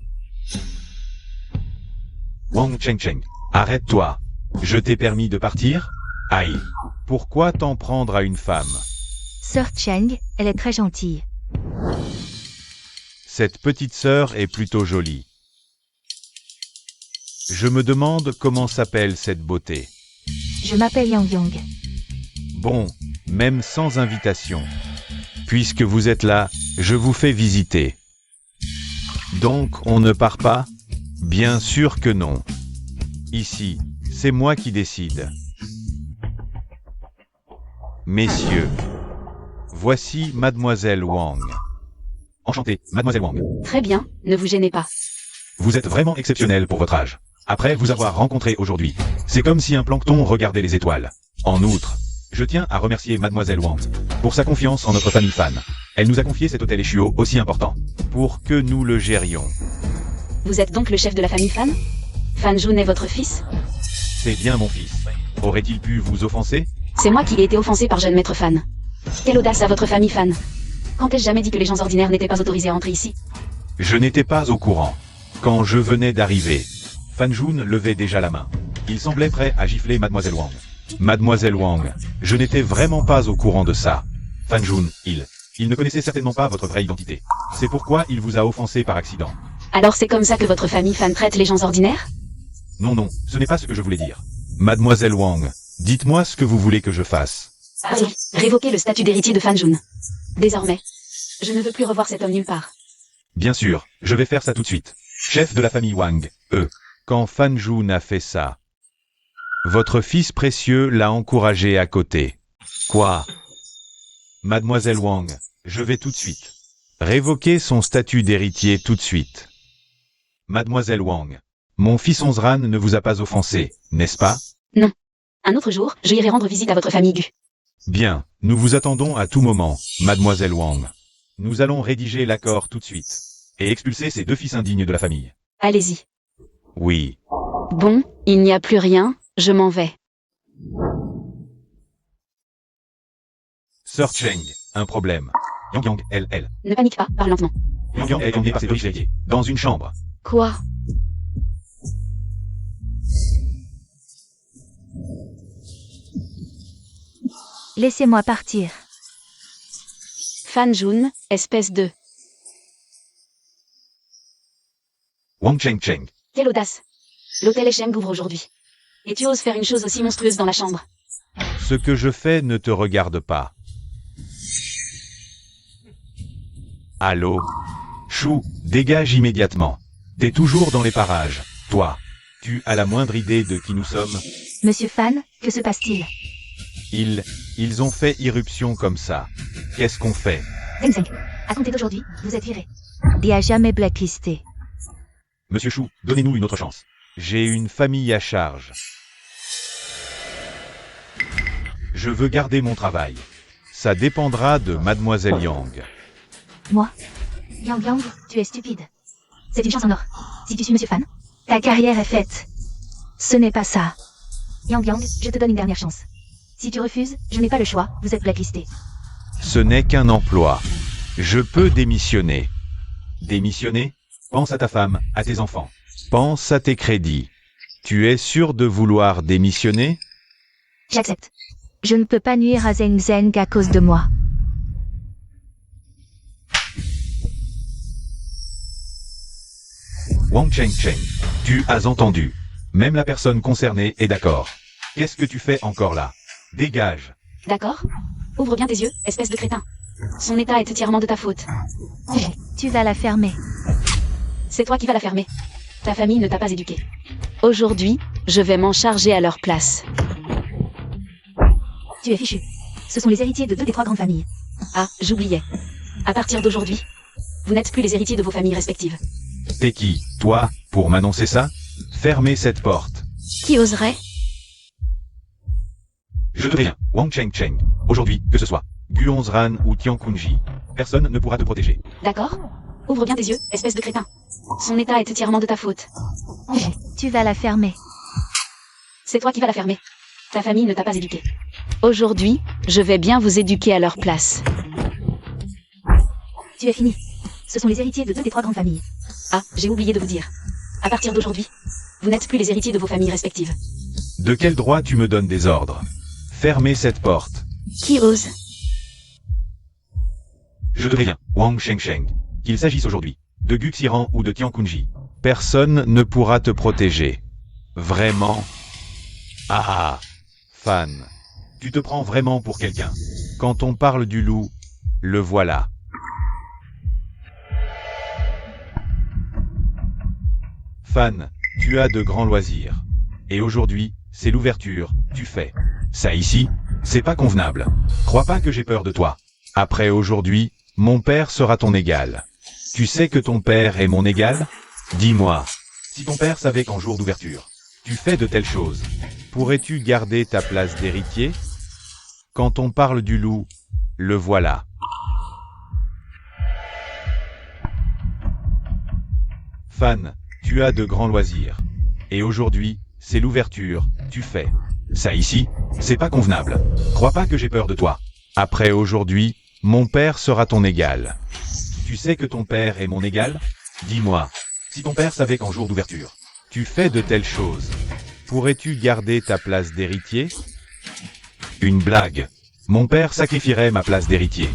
Wang Cheng Cheng, arrête-toi. Je t'ai permis de partir? Aïe. Pourquoi t'en prendre à une femme? Sir Cheng, elle est très gentille. Cette petite sœur est plutôt jolie. Je me demande comment s'appelle cette beauté. Je m'appelle Yang Yang. Bon, même sans invitation. Puisque vous êtes là, je vous fais visiter. Donc, on ne part pas? Bien sûr que non. Ici, c'est moi qui décide. Messieurs, voici Mademoiselle Wang. Enchanté, Mademoiselle Wang. Très bien, ne vous gênez pas. Vous êtes vraiment exceptionnelle pour votre âge. Après vous avoir rencontré aujourd'hui, c'est comme si un plancton regardait les étoiles. En outre, je tiens à remercier Mademoiselle Wang pour sa confiance en notre famille Fan. Elle nous a confié cet hôtel Echuo aussi important. Pour que nous le gérions. Vous êtes donc le chef de la famille Fan? Fan Jun est votre fils? C'est bien mon fils. Aurait-il pu vous offenser? C'est moi qui ai été offensé par jeune maître Fan. Quelle audace à votre famille Fan. Quand ai-je jamais dit que les gens ordinaires n'étaient pas autorisés à entrer ici? Je n'étais pas au courant. Quand je venais d'arriver, Fan Jun levait déjà la main. Il semblait prêt à gifler Mademoiselle Wang. Mademoiselle Wang, je n'étais vraiment pas au courant de ça. Fan Jun, il ne connaissait certainement pas votre vraie identité. C'est pourquoi il vous a offensé par accident. Alors c'est comme ça que votre famille Fan traite les gens ordinaires? Non, ce n'est pas ce que je voulais dire. Mademoiselle Wang, dites-moi ce que vous voulez que je fasse. Révoquer le statut d'héritier de Fan Jun. Désormais, je ne veux plus revoir cet homme nulle part. Bien sûr, je vais faire ça tout de suite. Chef de la famille Wang, Quand Fan Jun a fait ça, votre fils précieux l'a encouragé à côté. Quoi? Mademoiselle Wang, je vais tout de suite. Révoquer son statut d'héritier tout de suite. Mademoiselle Wang, mon fils Onzran ne vous a pas offensé, n'est-ce pas? Non. Un autre jour, je irai rendre visite à votre famille Gu. Bien, nous vous attendons à tout moment, Mademoiselle Wang. Nous allons rédiger l'accord tout de suite. Et expulser ces deux fils indignes de la famille. Allez-y. Oui. Bon, il n'y a plus rien, je m'en vais. Sœur Cheng, un problème. Yang, elle. Ne panique pas, parle lentement. Yang est emmenée par ses deux héritiers, dans une chambre. Quoi? Laissez-moi partir. Fan Jun, espèce de... Wang Cheng. Quelle audace. L'hôtel Esheng ouvre aujourd'hui. Et tu oses faire une chose aussi monstrueuse dans la chambre. Ce que je fais ne te regarde pas. Allô? Chou, dégage immédiatement. T'es toujours dans les parages, toi. Tu as la moindre idée de qui nous sommes? Monsieur Fan, que se passe-t-il? Ils ont fait irruption comme ça. Qu'est-ce qu'on fait? Zeng Zeng, à compter d'aujourd'hui, vous êtes viré. Et à jamais blacklisté. Monsieur Chou, donnez-nous une autre chance. J'ai une famille à charge. Je veux garder mon travail. Ça dépendra de Mademoiselle Yang. Moi? Yang, tu es stupide. C'est une chance en or. Si tu suis Monsieur Fan, ta carrière est faite. Ce n'est pas ça. Yang, je te donne une dernière chance. Si tu refuses, je n'ai pas le choix, vous êtes blacklisté. Ce n'est qu'un emploi. Je peux démissionner. Démissionner? Pense à ta femme, à tes enfants. Pense à tes crédits. Tu es sûr de vouloir démissionner? J'accepte. Je ne peux pas nuire à Zeng Zeng à cause de moi. Wang Cheng, tu as entendu. Même la personne concernée est d'accord. Qu'est-ce que tu fais encore là? Dégage. D'accord? Ouvre bien tes yeux, espèce de crétin. Son état est entièrement de ta faute. Tu vas la fermer. C'est toi qui vas la fermer. Ta famille ne t'a pas éduqué. Aujourd'hui, je vais m'en charger à leur place. Tu es fichu. Ce sont les héritiers de 2 des 3 grandes familles. Ah, j'oubliais. À partir d'aujourd'hui, vous n'êtes plus les héritiers de vos familles respectives. T'es qui, toi, pour m'annoncer ça? Fermez cette porte. Qui oserait? Je te préviens, Wang Cheng. Aujourd'hui, que ce soit Guonzran ou Tiankunji, personne ne pourra te protéger. D'accord? Ouvre bien tes yeux, espèce de crétin. Son état est entièrement de ta faute. Tu vas la fermer. C'est toi qui vas la fermer. Ta famille ne t'a pas éduqué. Aujourd'hui, je vais bien vous éduquer à leur place. Tu es fini. Ce sont les héritiers de 2 des 3 grandes familles. Ah, j'ai oublié de vous dire. À partir d'aujourd'hui, vous n'êtes plus les héritiers de vos familles respectives. De quel droit tu me donnes des ordres? Fermez cette porte. Qui ose? Je te préviens, Wang Cheng, qu'il s'agisse aujourd'hui de Guxiran ou de Tiankunji. Personne ne pourra te protéger. Vraiment? Ah, Fan. Tu te prends vraiment pour quelqu'un. Quand on parle du loup, le voilà. Fan, tu as de grands loisirs. Et aujourd'hui, c'est l'ouverture, tu fais. Ça ici, c'est pas convenable. Crois pas que j'ai peur de toi. Après aujourd'hui, mon père sera ton égal. Tu sais que ton père est mon égal? Dis-moi, Si ton père savait qu'en jour d'ouverture, tu fais de telles choses, pourrais-tu garder ta place d'héritier? Quand on parle du loup, le voilà. Fan, tu as de grands loisirs. Et aujourd'hui, c'est l'ouverture, tu fais. Ça ici, c'est pas convenable. Crois pas que j'ai peur de toi. Après aujourd'hui, mon père sera ton égal. Tu sais que ton père est mon égal? Dis-moi, si ton père savait qu'en jour d'ouverture, Tu fais de telles choses. Pourrais-tu garder ta place d'héritier? une blague, mon père sacrifierait ma place d'héritier.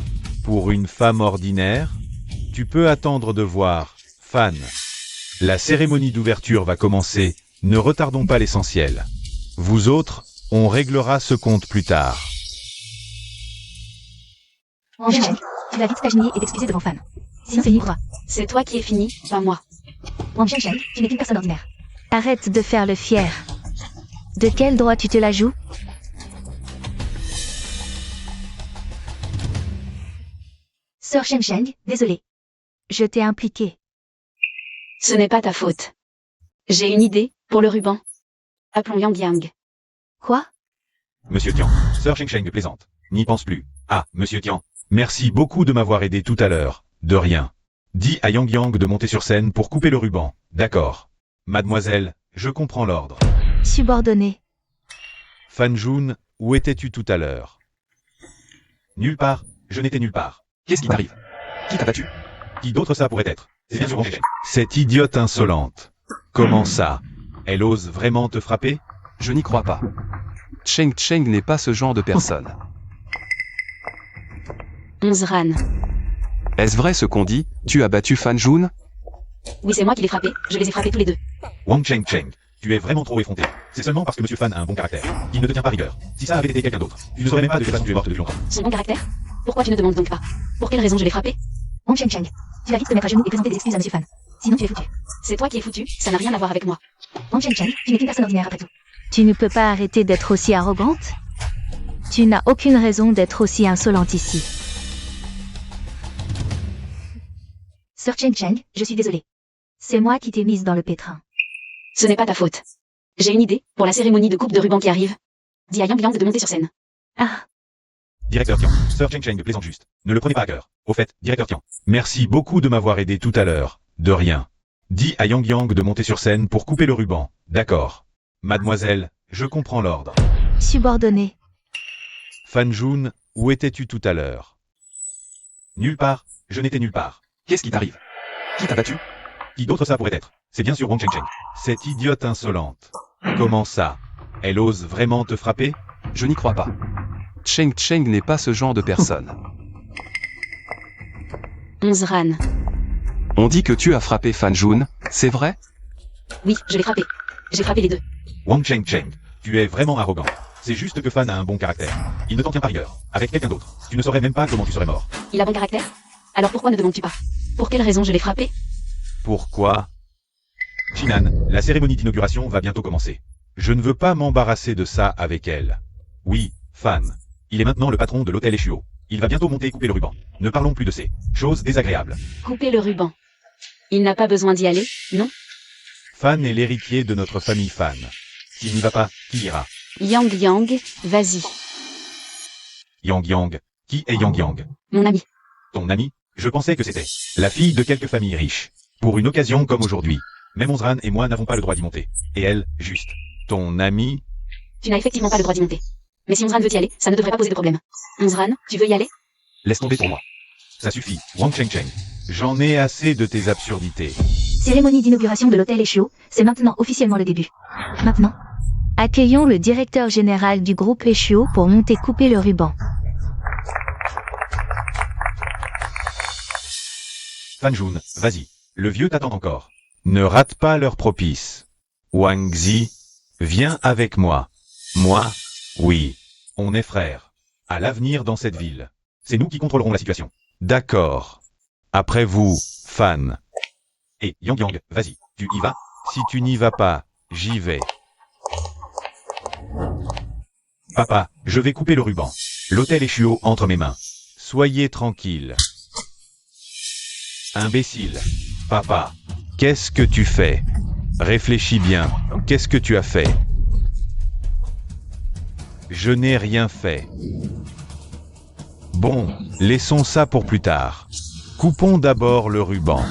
Pour une femme ordinaire? Tu peux attendre de voir, Fan. La cérémonie d'ouverture va commencer, ne retardons pas l'essentiel. Vous autres, on réglera ce compte plus tard. Wang Shengsheng, tu vas vite t'agenouiller et t'excuser devant Fan. Sinon c'est libre. C'est toi qui es fini, pas moi. Wang Shengsheng, tu n'es qu'une personne ordinaire. Arrête de faire le fier. De quel droit tu te la joues? Sœur Shengsheng, désolé. Je t'ai impliqué. Ce n'est pas ta faute. J'ai une idée, pour le ruban. Appelons Yang Yang. Quoi? Monsieur Tian, Sœur Shengsheng plaisante. N'y pense plus. Ah, Monsieur Tian, Merci beaucoup de m'avoir aidé tout à l'heure. De rien. dis à Yang Yang de monter sur scène pour couper le ruban. D'accord. Mademoiselle, je comprends l'ordre. Subordonné. Fan Jun, où étais-tu tout à l'heure? Nulle part, je n'étais nulle part. Qu'est-ce qui t'arrive? Qui t'a battu? Qui d'autre ça pourrait être? C'est bien sûr Wang Shengsheng. Cette idiote insolente. Comment ça? Elle ose vraiment te frapper? Je n'y crois pas. Cheng Cheng n'est pas ce genre de personne. 11 Ran. Est-ce vrai ce qu'on dit? Tu as battu Fan Jun? Oui, c'est moi qui l'ai frappé. Je les ai frappés tous les deux. Wang Shengsheng, tu es vraiment trop effronté. C'est seulement parce que Monsieur Fan a un bon caractère. Il ne te tient pas rigueur. Si ça avait été quelqu'un d'autre, tu ne saurais même pas de quelle façon tu es morte depuis longtemps. Son bon caractère? Pourquoi tu ne demandes donc pas? Pour quelle raison je l'ai frappé? Wang Shengsheng, tu vas vite te mettre à genoux et présenter des excuses à Monsieur Fan. Sinon tu es foutu. C'est toi qui es foutu, ça n'a rien à voir avec moi. Wang Shengsheng, tu n'es qu'une personne ordinaire après tout. Tu ne peux pas arrêter d'être aussi arrogante? Tu n'as aucune raison d'être aussi insolente ici. Sœur Shengsheng, je suis désolée. C'est moi qui t'ai mise dans le pétrin. Ce n'est pas ta faute. J'ai une idée, pour la cérémonie de coupe de ruban qui arrive. Dis à Yang Yang de monter sur scène. Ah, Directeur Tian, Sœur Shengsheng plaisante juste. Ne le prenez pas à cœur. Au fait, Directeur Tian, Merci beaucoup de m'avoir aidé tout à l'heure. De rien. dis à Yang Yang de monter sur scène pour couper le ruban. D'accord. Mademoiselle, je comprends l'ordre. subordonné. Fan Jun, où étais-tu tout à l'heure? Nulle part, je n'étais nulle part. Qu'est-ce qui t'arrive? Qui t'a battu? Qui d'autre ça pourrait être? C'est bien sûr Wang Shengsheng. Cette idiote insolente. Comment ça? Elle ose vraiment te frapper? Je n'y crois pas. Cheng Cheng n'est pas ce genre de personne. 11 Ran. On dit que tu as frappé Fan Jun, c'est vrai? Oui, je l'ai frappé. J'ai frappé les deux. Wang Shengsheng, tu es vraiment arrogant. C'est juste que Fan a un bon caractère. Il ne t'en tient pas rigueur. Avec quelqu'un d'autre, tu ne saurais même pas comment tu serais mort. Il a bon caractère? Alors pourquoi ne demandes-tu pas? Pour quelle raison je l'ai frappé? Pourquoi? Shinan, la cérémonie d'inauguration va bientôt commencer. Je ne veux pas m'embarrasser de ça avec elle. Oui, Fan. Il est maintenant le patron de l'hôtel Eshuo. Il va bientôt monter et couper le ruban. Ne parlons plus de ces choses désagréables. Couper le ruban. Il n'a pas besoin d'y aller, non? Fan est l'héritier de notre famille Fan. S'il n'y va pas, qui ira? Yang Yang, vas-y. Yang Yang. Qui est Yang Yang? Mon ami. Ton ami? Je pensais que c'était la fille de quelque famille riche. Pour une occasion comme aujourd'hui. Même Onzran et moi n'avons pas le droit d'y monter. Et elle, juste. Ton ami? Tu n'as effectivement pas le droit d'y monter. Mais si Onzran veut y aller, ça ne devrait pas poser de problème. Onzran, tu veux y aller? Laisse tomber pour moi. Ça suffit, Wang Shengsheng. J'en ai assez de tes absurdités. Cérémonie d'inauguration de l'hôtel Eshuo, c'est maintenant officiellement le début. Maintenant, accueillons le directeur général du groupe Eshuo pour monter couper le ruban. Fan Jun, vas-y. Le vieux t'attend encore. Ne rate pas leur propice. Wang Zi, viens avec moi. Moi? Oui. On est frères. À l'avenir dans cette ville. C'est nous qui contrôlerons la situation. D'accord. Après vous, Fan. Et Yang Yang, vas-y. Tu y vas? Si tu n'y vas pas, j'y vais. Papa, je vais couper le ruban. L'hôtel Eshuo entre mes mains. Soyez tranquille. Imbécile. Papa, qu'est-ce que tu fais? Réfléchis bien. Qu'est-ce que tu as fait? Je n'ai rien fait. Bon, laissons ça pour plus tard. Coupons d'abord le ruban.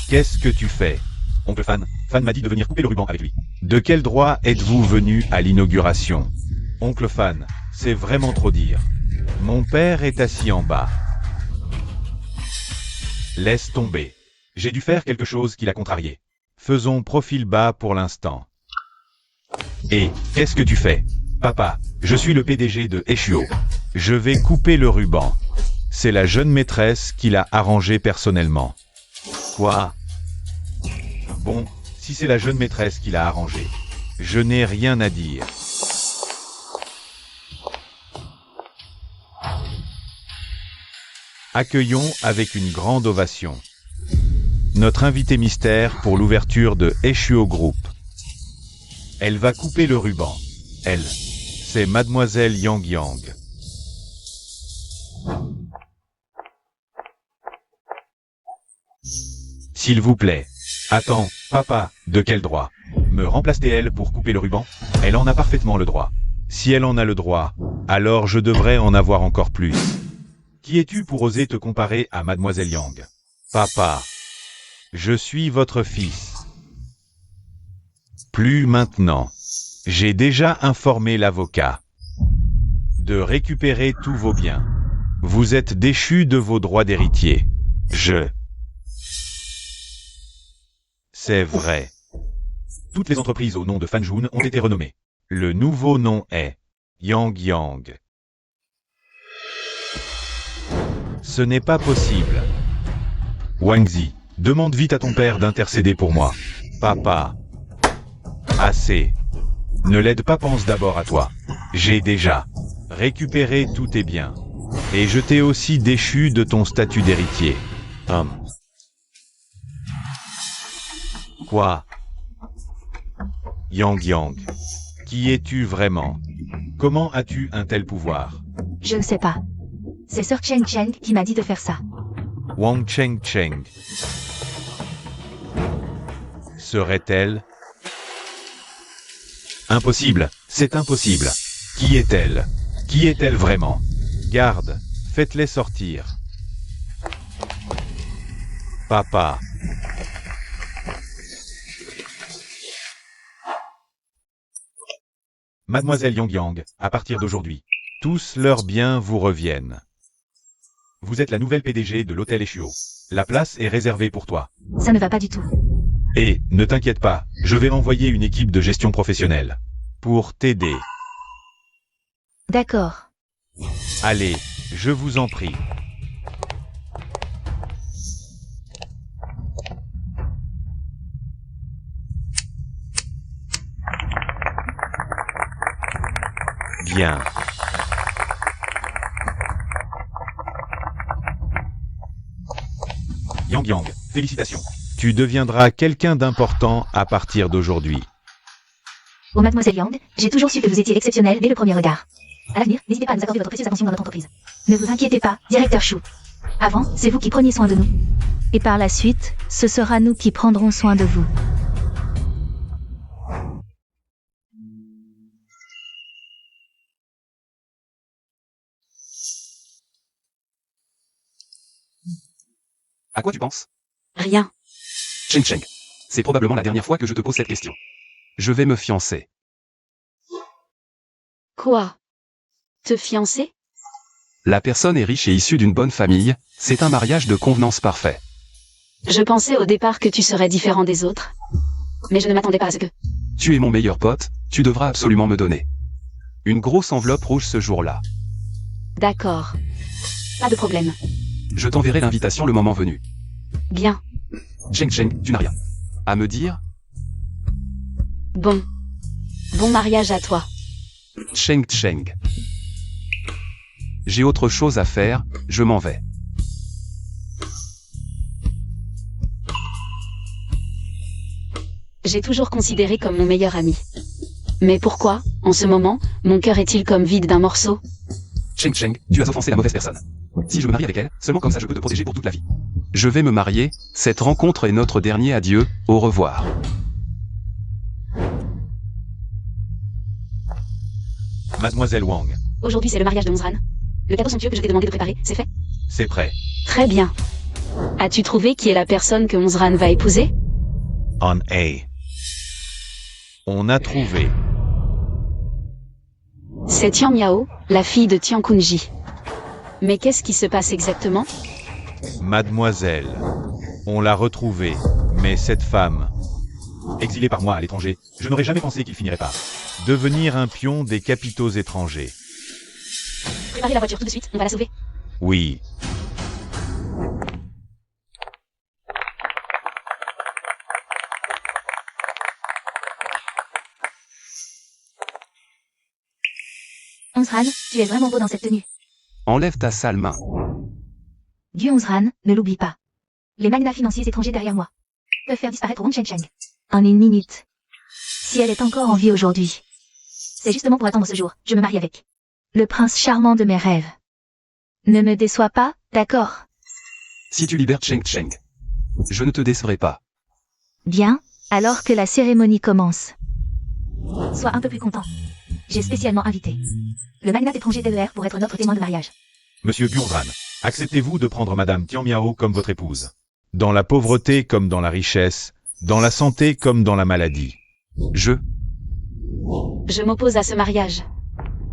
Qu'est-ce que tu fais? Oncle Fan, Fan m'a dit de venir couper le ruban avec lui. De quel droit êtes-vous venu à l'inauguration? Oncle Fan, c'est vraiment trop dire. Mon père est assis en bas. Laisse tomber. J'ai dû faire quelque chose qui l'a contrarié. Faisons profil bas pour l'instant. Et, qu'est-ce que tu fais? Papa, je suis le PDG de Eshuo. Je vais couper le ruban. C'est la jeune maîtresse qui l'a arrangé personnellement. Quoi? Bon, si c'est la jeune maîtresse qui l'a arrangé. Je n'ai rien à dire. Accueillons avec une grande ovation notre invité mystère pour l'ouverture de Eshuo Group. Elle va couper le ruban. Elle, c'est Mademoiselle Yang Yang. S'il vous plaît. Attends, papa, de quel droit? Me remplace-t-elle pour couper le ruban? Elle en a parfaitement le droit. Si elle en a le droit, alors je devrais en avoir encore plus. Qui es-tu pour oser te comparer à Mademoiselle Yang? Papa, je suis votre fils. Plus maintenant. J'ai déjà informé l'avocat de récupérer tous vos biens. Vous êtes déchus de vos droits d'héritier. C'est vrai. Toutes les entreprises au nom de Fanjun ont été renommées. Le nouveau nom est Yang Yang. Ce n'est pas possible. Wangzi, demande vite à ton père d'intercéder pour moi. Papa. Assez. Ne l'aide pas, pense d'abord à toi. J'ai déjà récupéré tous tes biens. Et je t'ai aussi déchu de ton statut d'héritier. Quoi? Yang Yang. Qui es-tu vraiment? Comment as-tu un tel pouvoir? Je ne sais pas. C'est Sir Cheng Cheng qui m'a dit de faire ça. Wang Cheng Cheng. Serait-elle? Impossible, c'est impossible. Qui est-elle? Qui est-elle vraiment? Garde, faites-les sortir. Papa. Mademoiselle Yang Yang, à partir d'aujourd'hui, tous leurs biens vous reviennent. Vous êtes la nouvelle PDG de l'hôtel Eshuo. La place est réservée pour toi. Ça ne va pas du tout. Et, ne t'inquiète pas, je vais envoyer une équipe de gestion professionnelle. Pour t'aider. D'accord. Allez, je vous en prie. Bien. Yang Yang, félicitations. Tu deviendras quelqu'un d'important à partir d'aujourd'hui. Oh Mademoiselle Yang, j'ai toujours su que vous étiez exceptionnelle dès le premier regard. À l'avenir, n'hésitez pas à nous accorder votre précieuse attention dans notre entreprise. Ne vous inquiétez pas, directeur Chou. Avant, c'est vous qui preniez soin de nous. Et par la suite, ce sera nous qui prendrons soin de vous. À quoi tu penses? Rien. Cheng Cheng. C'est probablement la dernière fois que je te pose cette question. Je vais me fiancer. Quoi? Te fiancer? La personne est riche et issue d'une bonne famille, c'est un mariage de convenance parfait. Je pensais au départ que tu serais différent des autres. Mais je ne m'attendais pas à ce que... Tu es mon meilleur pote, tu devras absolument me donner une grosse enveloppe rouge ce jour-là. D'accord. Pas de problème. Je t'enverrai l'invitation le moment venu. Bien. Cheng Cheng, tu n'as rien à me dire? Bon. Bon mariage à toi. Cheng Cheng. J'ai autre chose à faire, je m'en vais. J'ai toujours considéré comme mon meilleur ami. Mais pourquoi, en ce moment, mon cœur est-il comme vide d'un morceau? Cheng Cheng, tu as offensé la mauvaise personne. Si je me marie avec elle, seulement comme ça je peux te protéger pour toute la vie. Je vais me marier, cette rencontre est notre dernier adieu, au revoir. Mademoiselle Wang, Aujourd'hui c'est le mariage de Monzran. Le cadeau somptueux que je t'ai demandé de préparer, c'est fait? c'est prêt. Très bien. As-tu trouvé qui est la personne que Monzran va épouser? On A. On a trouvé. C'est Tian Miao, la fille de Tian Kunji. Mais qu'est-ce qui se passe exactement? Mademoiselle. On l'a retrouvée. Mais cette femme, Exilé par moi à l'étranger, je n'aurais jamais pensé qu'il finirait par. devenir un pion des capitaux étrangers. Préparez la voiture tout de suite, on va la sauver. Oui. Ran, tu es vraiment beau dans cette tenue. Enlève ta sale main. Dieu Ran, ne l'oublie pas. Les magnats financiers étrangers derrière moi peuvent faire disparaître Wang Chengcheng. En une minute. Si elle est encore en vie aujourd'hui. C'est justement pour attendre ce jour, je me marie avec le prince charmant de mes rêves. Ne me déçois pas, d'accord? Si tu libères Cheng Cheng, je ne te décerai pas. Bien, alors que la cérémonie commence. Sois un peu plus content. J'ai spécialement invité le magnat étranger DER pour être notre témoin de mariage. Monsieur Gurran, acceptez-vous de prendre Madame Tian Miao comme votre épouse? Dans la pauvreté comme dans la richesse, dans la santé comme dans la maladie. Je, Je m'oppose à ce mariage.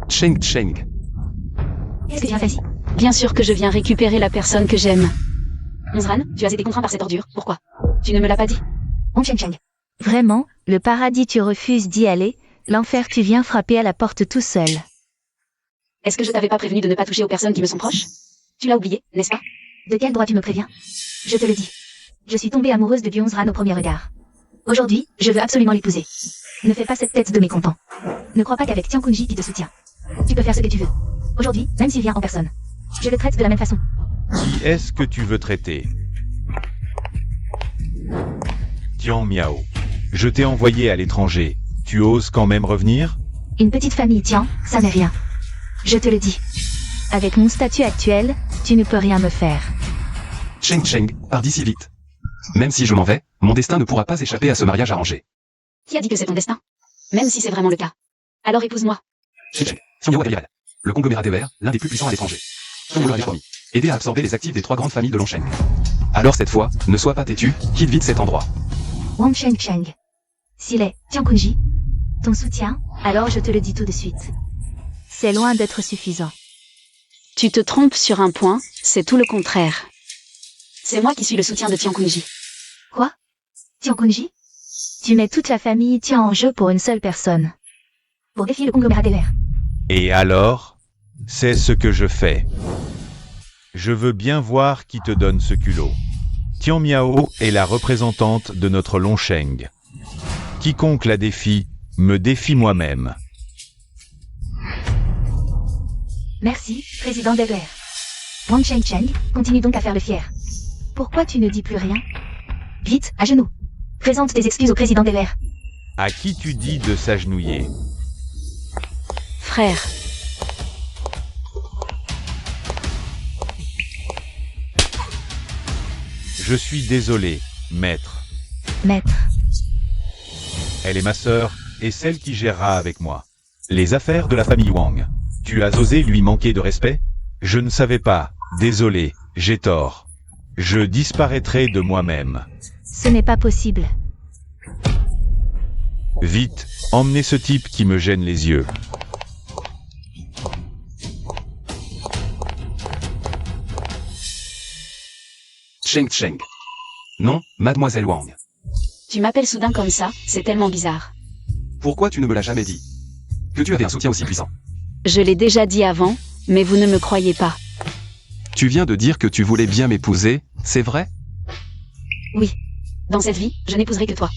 Cheng Cheng, Qu'est-ce que tu as fait ici? Bien sûr que je viens récupérer la personne que j'aime. Ran, tu as été contraint par cette ordure, pourquoi? Tu ne me l'as pas dit. Wang Chengcheng. Vraiment, le paradis tu refuses d'y aller, l'enfer tu viens frapper à la porte tout seul. Est-ce que je t'avais pas prévenu de ne pas toucher aux personnes qui me sont proches? Tu l'as oublié, n'est-ce pas? De quel droit tu me préviens? Je te le dis. Je suis tombée amoureuse de Ran au premier regard. Aujourd'hui, je veux absolument l'épouser. Ne fais pas cette tête de mécontent. Ne crois pas qu'avec Tian Kunji qui te soutient, tu peux faire ce que tu veux. Aujourd'hui, même s'il vient en personne, je le traite de la même façon. Qui est-ce que tu veux traiter? Tian Miao. Je t'ai envoyé à l'étranger. Tu oses quand même revenir? Une petite famille, Tian, ça n'est rien. Je te le dis. Avec mon statut actuel, tu ne peux rien me faire. Cheng Cheng, pars d'ici vite. Même si je m'en vais, mon destin ne pourra pas échapper à ce mariage arrangé. Qui a dit que c'est ton destin? Même si c'est vraiment le cas. Alors épouse-moi. Cheng Cheng, Tian Miao Impérial. Le conglomérat DER, l'un des plus puissants à l'étranger. On vous l'avait promis. Aider à absorber les actifs des 3 grandes familles de Longsheng. Alors cette fois, ne sois pas têtu, quitte vite cet endroit. Wang Chengcheng. S'il est Tian Kunji, ton soutien, alors je te le dis tout de suite. C'est loin d'être suffisant. Tu te trompes sur un point, c'est tout le contraire. C'est moi qui suis le soutien de Tian Kunji. Quoi? Tian Kunji? Tu mets toute la famille Tian en jeu pour une seule personne. Pour défier le conglomérat DER. Et alors? C'est ce que je fais. Je veux bien voir qui te donne ce culot. Tian Miao est la représentante de notre Longsheng. Quiconque la défie, me défie moi-même. Merci, président DER. Wang Chengcheng, continue donc à faire le fier. Pourquoi tu ne dis plus rien? Vite, à genoux. Présente tes excuses au président DER. À qui tu dis de s'agenouiller? Frère. Je suis désolé, maître. Maître. Elle est ma sœur, et celle qui gérera avec moi les affaires de la famille Wang. Tu as osé lui manquer de respect? Je ne savais pas, désolé, j'ai tort. Je disparaîtrai de moi-même. Ce n'est pas possible. Vite, emmenez ce type qui me gêne les yeux. Cheng Cheng. Non, mademoiselle Wang. Tu m'appelles soudain comme ça, c'est tellement bizarre. Pourquoi tu ne me l'as jamais dit? Que tu avais un soutien aussi puissant. Je l'ai déjà dit avant, mais vous ne me croyez pas. Tu viens de dire que tu voulais bien m'épouser, c'est vrai? Oui. Dans cette vie, je n'épouserai que toi.